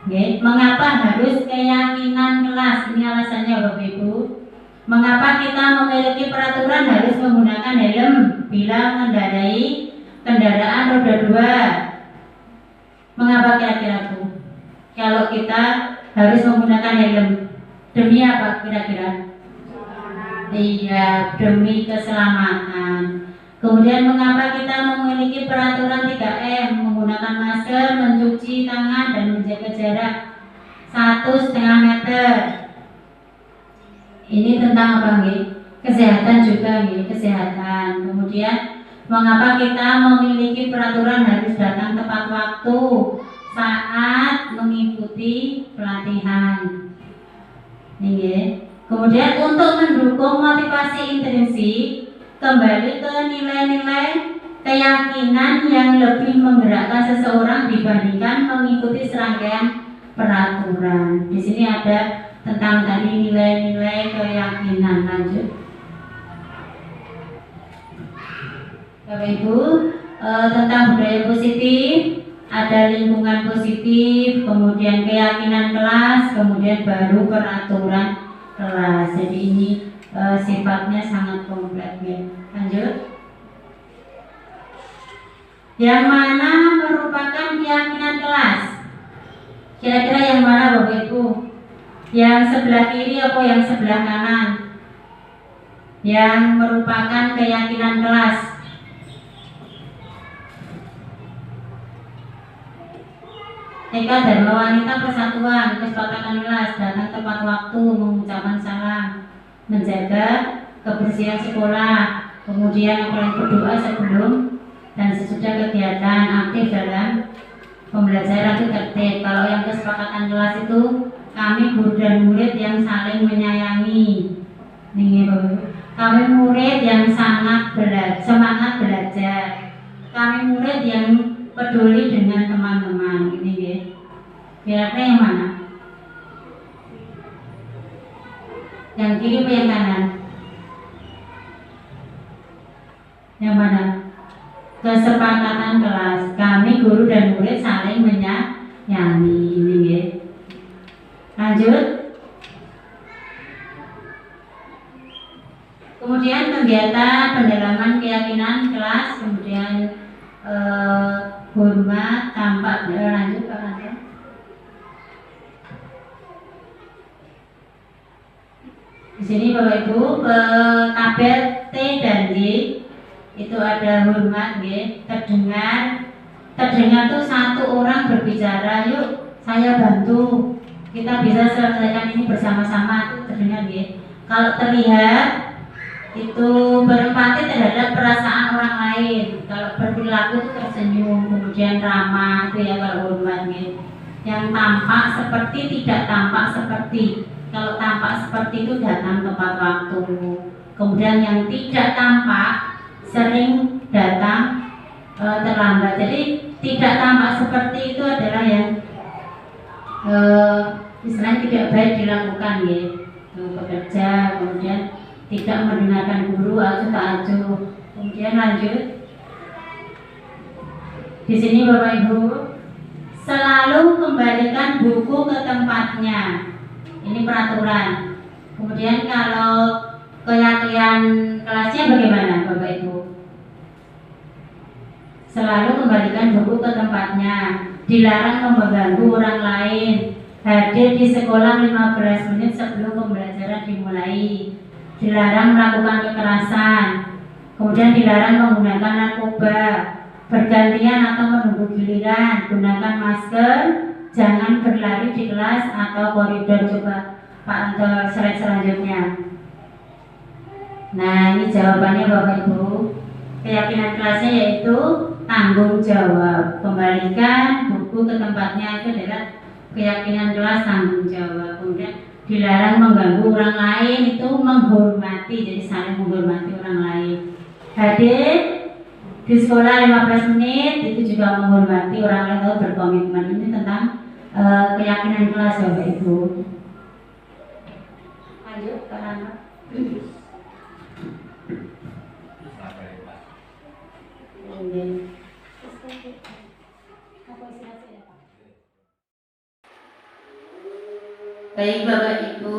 Nggih, mengapa harus keyakinan kelas? Ini alasannya Bapak Ibu. Mengapa kita memiliki peraturan harus menggunakan helm bila mengendarai kendaraan roda 2? Mengapa kira-kira Bu? Kalau kita harus menggunakan helm, demi apa kira-kira? Iya, demi keselamatan. Kemudian mengapa kita memiliki peraturan 3M, menggunakan masker, mencuci tangan, dan menjaga jarak 1,5 meter? Ini tentang apa nggih? Kesehatan juga nggih, kesehatan. Kemudian mengapa kita memiliki peraturan harus datang tepat waktu saat mengikuti pelatihan? Nggih. Kemudian untuk mendukung motivasi intrinsik, kembali ke nilai-nilai keyakinan yang lebih menggerakkan seseorang dibandingkan mengikuti serangkaian peraturan. Di sini ada tentang tadi nilai-nilai keyakinan. Lanjut Bapak Ibu, tentang budaya positif, ada lingkungan positif, kemudian keyakinan kelas, kemudian baru peraturan kelas. Jadi ini sifatnya sangat kompleks ya. Lanjut. Yang mana merupakan keyakinan kelas? Kira-kira yang mana Bapak Ibu? Yang sebelah kiri atau yang sebelah kanan? Yang merupakan keyakinan kelas. TK Dharma Wanita Persatuan, kesepakatan kelas, datang tepat waktu, mengucapkan salam, menjaga kebersihan sekolah, kemudian yang berdoa sebelum dan sesudah kegiatan, aktif dalam pembelajaran itu tertib. Kalau yang kesepakatan kelas itu kami guru dan murid yang saling menyayangi. Kami murid yang semangat belajar. Kami murid yang peduli dengan teman-teman. Ini ya. Kira-kira yang mana? Yang kiri atau yang kanan? Yang mana? Kesepakatan kelas. Kami guru dan murid saling menyayangi. Ini ya. Lanjut. Kemudian kegiatan pendalaman keyakinan kelas, kemudian hormat, tampak. Lanjut Pak Kantor. Di sini Bapak Ibu, tabel T dan D itu ada hormat, terdengar. Terdengar tuh satu orang berbicara, yuk saya bantu, kita bisa selesaikan ini bersama-sama, itu terdengar ya. Kalau terlihat itu berempati terhadap perasaan orang lain. Kalau berperilaku itu tersenyum, kemudian ramah, itu ya kalau hormat ya. Yang tampak seperti, tidak tampak seperti. Kalau tampak seperti itu datang tepat waktu. Kemudian yang tidak tampak sering datang terlambat. Jadi tidak tampak seperti itu adalah yang istilahnya tidak baik dilakukan ya. Bekerja, kemudian tidak mendengarkan guru atau tak acuh. Kemudian lanjut. Di sini Bapak Ibu, selalu kembalikan buku ke tempatnya. Ini peraturan. Kemudian kalau keyakinan kelasnya bagaimana Bapak Ibu? Selalu kembalikan buku ke tempatnya. Dilarang mengganggu orang lain. Hadir di sekolah 15 menit sebelum pembelajaran dimulai. Dilarang melakukan kekerasan. Kemudian dilarang menggunakan narkoba. Bergantian atau menunggu giliran. Gunakan masker. Jangan berlari di kelas atau koridor. Coba Pak untuk slide selanjutnya. Nah, ini jawabannya Bapak Ibu. Keyakinan kelasnya yaitu tanggung jawab. Kembalikan buku ke tempatnya, itu adalah keyakinan kelas tanggung jawab. Kemudian dilarang mengganggu orang lain, itu menghormati, jadi saling menghormati orang lain. Hadir di sekolah 15 menit itu juga menghormati orang lain atau berkomitmen. Ini tentang keyakinan kelas Bapak Ibu. Lanjut ke anak. Baik Bapak Ibu,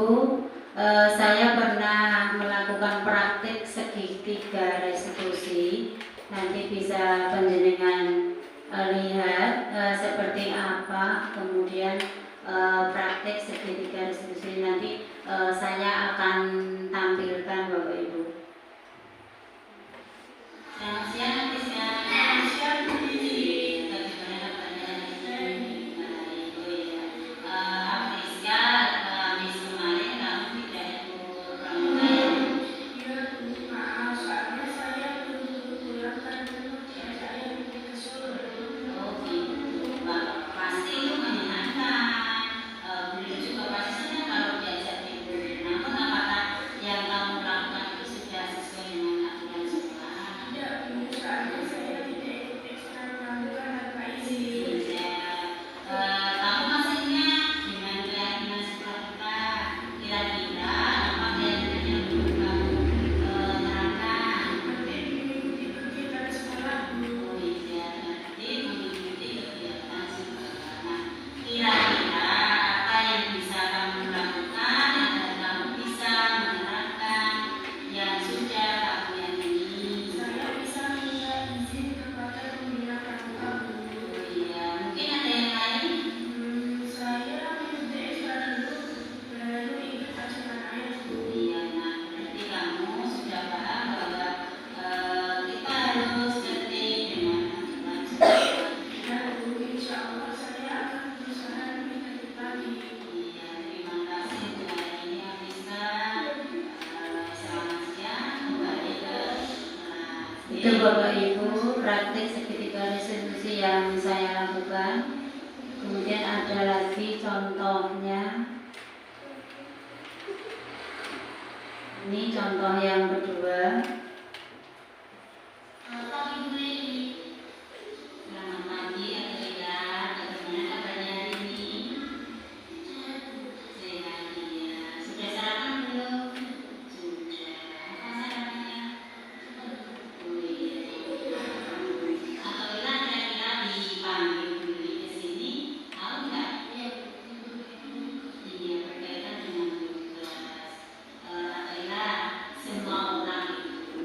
saya pernah melakukan praktik segitiga restitusi. Nanti bisa panjenengan lihat seperti apa, kemudian praktik segitiga restitusi nanti saya akan tampilkan Bapak Ibu. Selamat siang, nanti siang. Itu Bapak Ibu praktik segitiga restitusi yang saya lakukan. Kemudian ada lagi contohnya. Ini contoh yang kedua. Selamat pagi Adria, bagaimana kabarnya hari ini? Sehat ya. Sudah sarapan belum? Sudah. Apa sarapannya? Apabila kira-kira dipanggil beli ke sini, tahu nggak? Iya, berkaitan dengan tugas. Apabila semua orang itu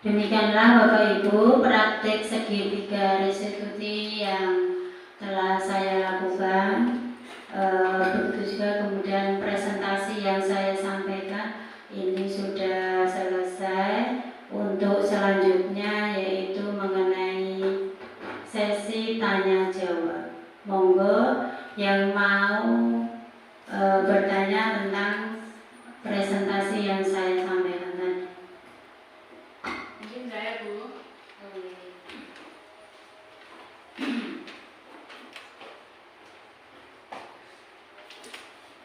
Demikianlah Bapak Ibu praktik segitiga restitusi yang telah saya lakukan. Begitu juga kemudian presentasi yang saya sampaikan ini sudah selesai. Untuk selanjutnya yaitu mengenai sesi tanya jawab. Monggo yang mau bertanya tentang presentasi yang saya sampaikan tadi. Mungkin saya Bu.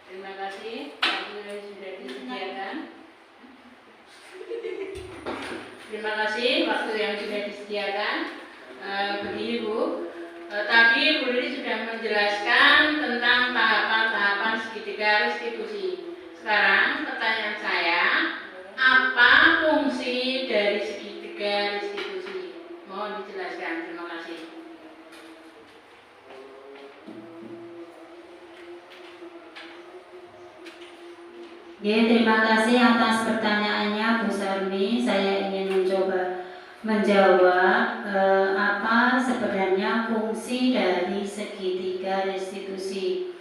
Terima kasih waktu yang sudah disediakan. Terima kasih waktu yang sudah disediakan. Begini Bu, tadi Bu Lili sudah menjelaskan tentang tahapan-tahapan segitiga restitusi. Sekarang pertanyaan saya, apa fungsi dari segitiga restitusi? Mohon dijelaskan. Terima kasih. Ya, terima kasih atas pertanyaannya Bu Sarmi. Saya ingin mencoba menjawab apa sebenarnya fungsi dari segitiga restitusi.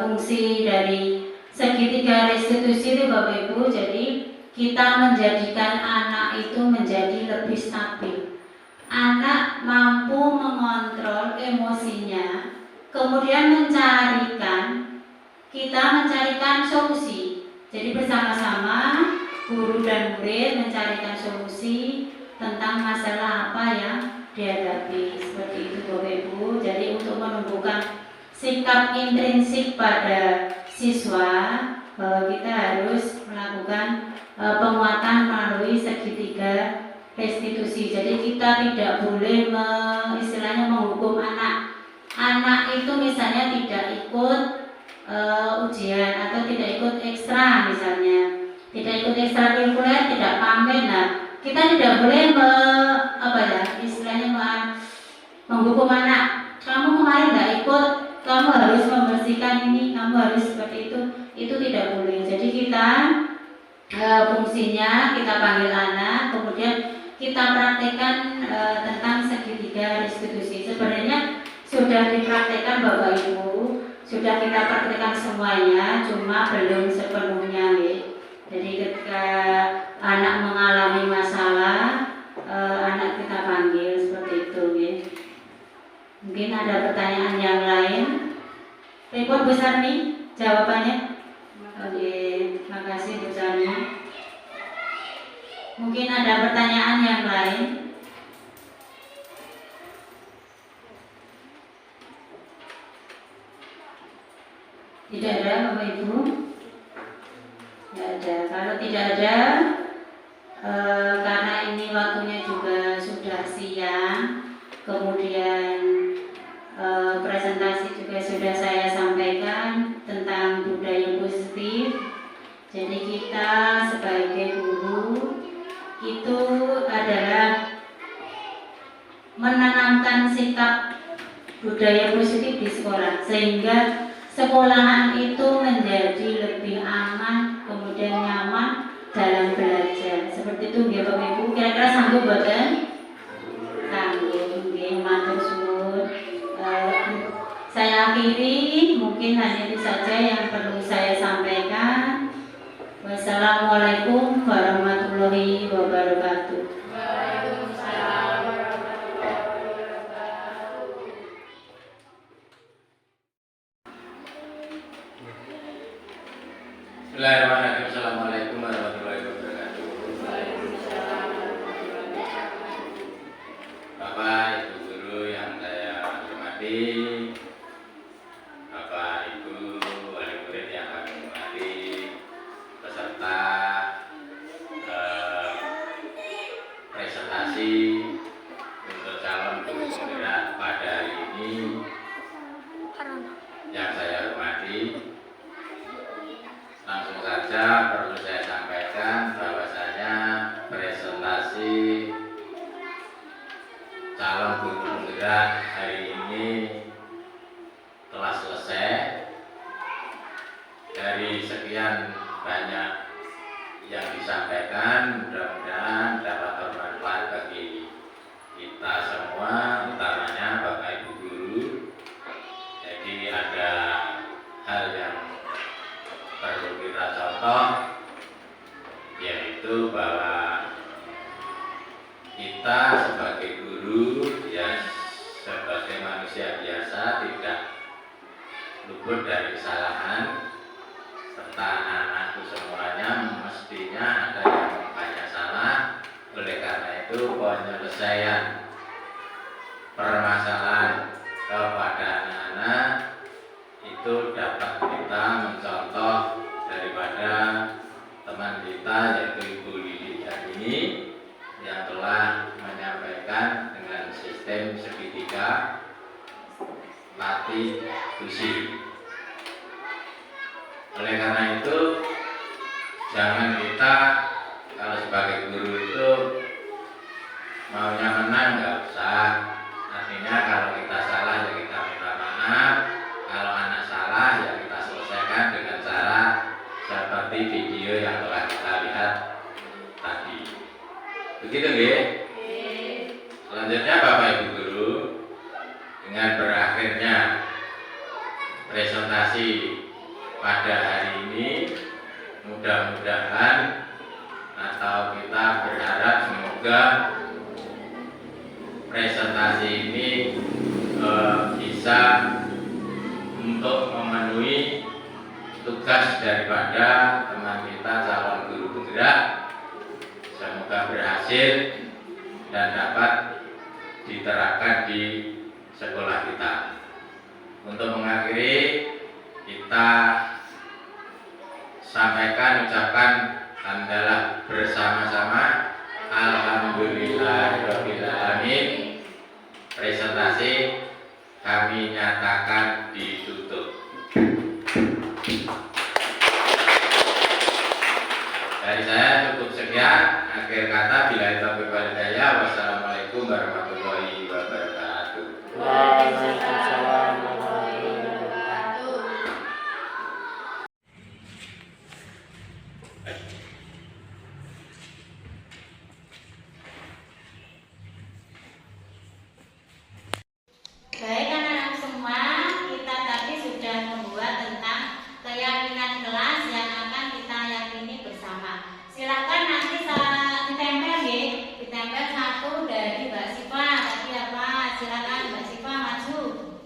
Fungsi dari segitiga restitusi itu Bapak Ibu, jadi kita menjadikan anak itu menjadi lebih stabil. Anak mampu mengontrol emosinya, kemudian kita mencarikan solusi. Jadi bersama-sama guru dan murid mencarikan solusi tentang masalah apa yang dihadapi. Seperti itu Bapak Ibu. Jadi untuk menumbuhkan sikap intrinsik pada siswa bahwa kita harus melakukan penguatan melalui segitiga restitusi. Jadi kita tidak boleh istilahnya menghukum anak. Anak itu misalnya tidak ikut ujian atau tidak ikut ekstra misalnya, tidak ikut ekstrakurikuler, tidak pamit. Nah, kita tidak boleh istilahnya menghukum anak. Kamu kemarin nggak ikut, kamu harus membersihkan ini, kamu harus seperti itu. Itu tidak boleh. Jadi kita fungsinya kita panggil anak, kemudian kita praktekkan tentang segitiga restitusi. Sebenarnya sudah dipraktekkan Bapak Ibu, sudah kita praktekkan semuanya, cuma belum sepenuhnya. Jadi ketika anak mengalami masalah, anak kita panggil seperti itu. Mungkin ada pertanyaan yang lain. Repot Bu Sarmi jawabannya. Oke, terima kasih Bu Sarmi. Mungkin ada pertanyaan yang lain. Tidak ada Bapak Ibu? Tidak ada. Kalau tidak ada, karena ini waktunya juga sudah siang, kemudian presentasi juga sudah saya sampaikan tentang budaya positif. Jadi kita sebagai guru itu adalah menanamkan sikap budaya positif di sekolah, sehingga sekolahan itu menjadi lebih aman, kemudian nyaman dalam belajar. Seperti itu ya Bapak Ibu. Kira-kira sanggup boten? Sanggup. Matur suwun. Saya akhiri, mungkin hanya itu saja yang perlu saya sampaikan. Wassalamualaikum warahmatullahi wabarakatuh. Waalaikumsalam. Bismillahirrahmanirrahim. Assalamualaikum warahmatullahi wabarakatuh. Bapak Ibu guru yang saya hormati, Bapak Ibu wali murid yang kami hormati, peserta presentasi untuk calon guru penggerak pada hari ini yang saya hormati. Langsung saja perlu saya sampaikan bahwasanya presentasi calon guru penggerak hari ini telah selesai. Dari sekian banyak yang disampaikan, mudah-mudahan dapat bermanfaat bahwa kita sebagai guru ya sebagai manusia biasa tidak luput dari kesalahan, serta anak-anakku semuanya mestinya ada yang banyak salah. Oleh karena itu penyelesaian permasalahan kepada anak-anak itu dapat kita mencontoh daripada teman kita yaitu Ibu Lili ini yang telah menyampaikan dengan sistem segitiga latih fusi. Oleh karena itu jangan kita kalau sebagai guru itu maunya menang nggak usah. Artinya kalau kita salah ya kita minta maaf, kalau anak salah ya kita selesaikan dengan cara seperti video yang telah kita lihat tadi. Begitu nggih? Selanjutnya Bapak Ibu Guru, dengan berakhirnya presentasi pada hari ini, mudah-mudahan atau kita berharap semoga presentasi ini bisa untuk memenuhi tugas daripada teman kita calon guru penggerak. Semoga berhasil dan dapat diterapkan di sekolah kita. Untuk mengakhiri, kita sampaikan ucapan hamdalah bersama-sama. Alhamdulillahirabbil alamin. Presentasi kami nyatakan ditutup. Dari saya cukup sekian. Akhir kata, billahi taufiq wal hidayah. Wassalamualaikum warahmatullahi wabarakatuh. Waalaikumsalam. Baik anak-anak semua, kita tadi sudah membuat tentang keyakinan kelas yang akan kita yakini bersama. Silakan nanti ditempel ya, ditempel satu dari Mbak Siva. Tadi apa? Silakan Mbak Siva maju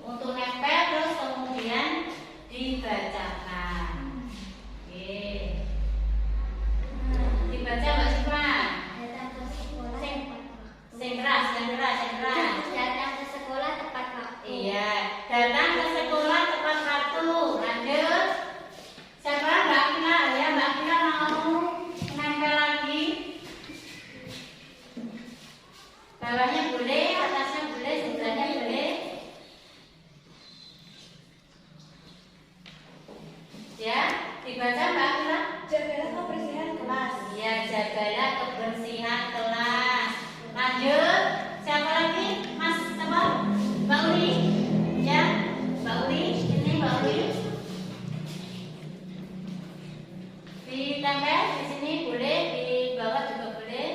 untuk nempel, terus kemudian dibacakan. Oke. Dibaca Mbak Siva. Sing keras. Datang ke sekolah tepat waktu. Iya, datang ke sekolah tepat waktu. Lanjut. Siapa? Mbak Kina. Ya, Mbak Kina mau menempel lagi. Bawahnya boleh, atasnya boleh, sebelahnya boleh. Ya, dibaca Mbak Kina. Jagalah kebersihan kelas. Ya, jagalah kebersihan kelas. Lanjut. Siapa lagi? Mas apa? Mbak Uli. Ya, Mbak Uli. Ini Mbak Uli. Ditempel di sini boleh, di bawah juga boleh.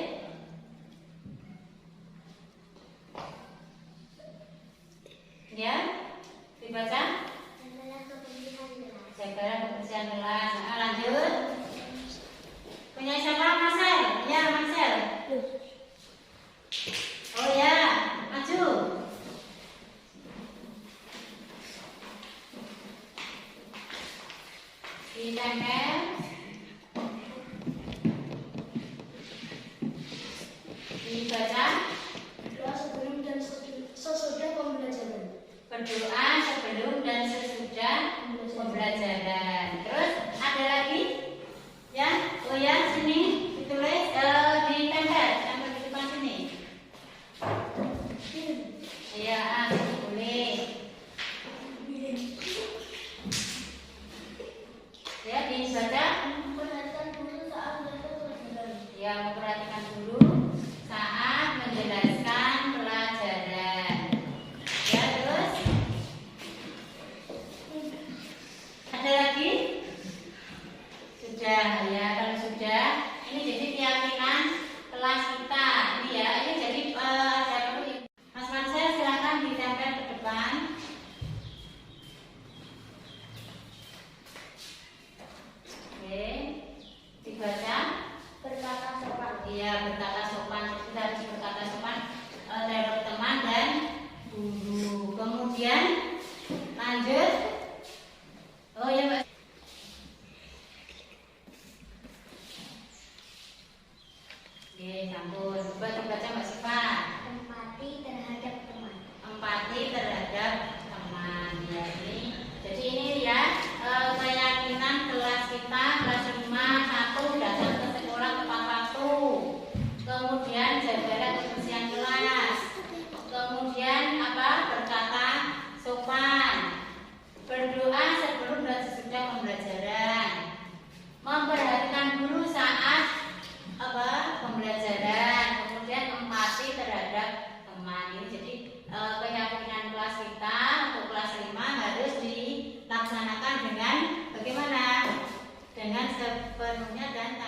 Ya, dibaca. Jagalah kebersihan kelas. Jagalah kebersihan kelas. Nah, lanjut. Punya siapa? Marcel. Ya, Marcel. Oh ya, maju. Ditempel. Dibaca. Doa sebelum dan sesudah pembelajaran. Berdoa sebelum dan sesudah pembelajaran. Terus ada lagi? Ya, oh ya, sini ditulis, ditempel, tempel di depan sini. Iya, sini boleh. Ya, dibaca. Memperhatikan guru saat belajar pelajaran. Ya, memperhatikan guru saat menjelaskan pelajaran. Ya, terus ada lagi? Sudah ya, kalau sudah, ini jadi keyakinan kelas kita. Ini ya, ini jadi Mas Mansel silakan ditempel ke depan. Oke, dibaca. Berkata sopan. ya berkata sopan. Kita harus berkata sopan terhadap teman dan guru. Kemudian lanjut. Oh ya Mbak. Oke, sampun. Baca Mbak Siva. Empati terhadap teman. Empati terhadap teman. Ya, jadi ini ya keyakinan kelas kita kelas 5 1 datang ke sekolah tepat waktu. Kemudian jaga kebersihan kelas. Kemudian berkata sopan. Berdoa sebelum dan sesudah pembelajaran. Memperhatikan guru saat pembelajaran. Kemudian empati terhadap teman. Ini jadi keyakinan kelas kita untuk kelas 5 harus dilaksanakan dengan bagaimana? Dengan sepenuhnya dan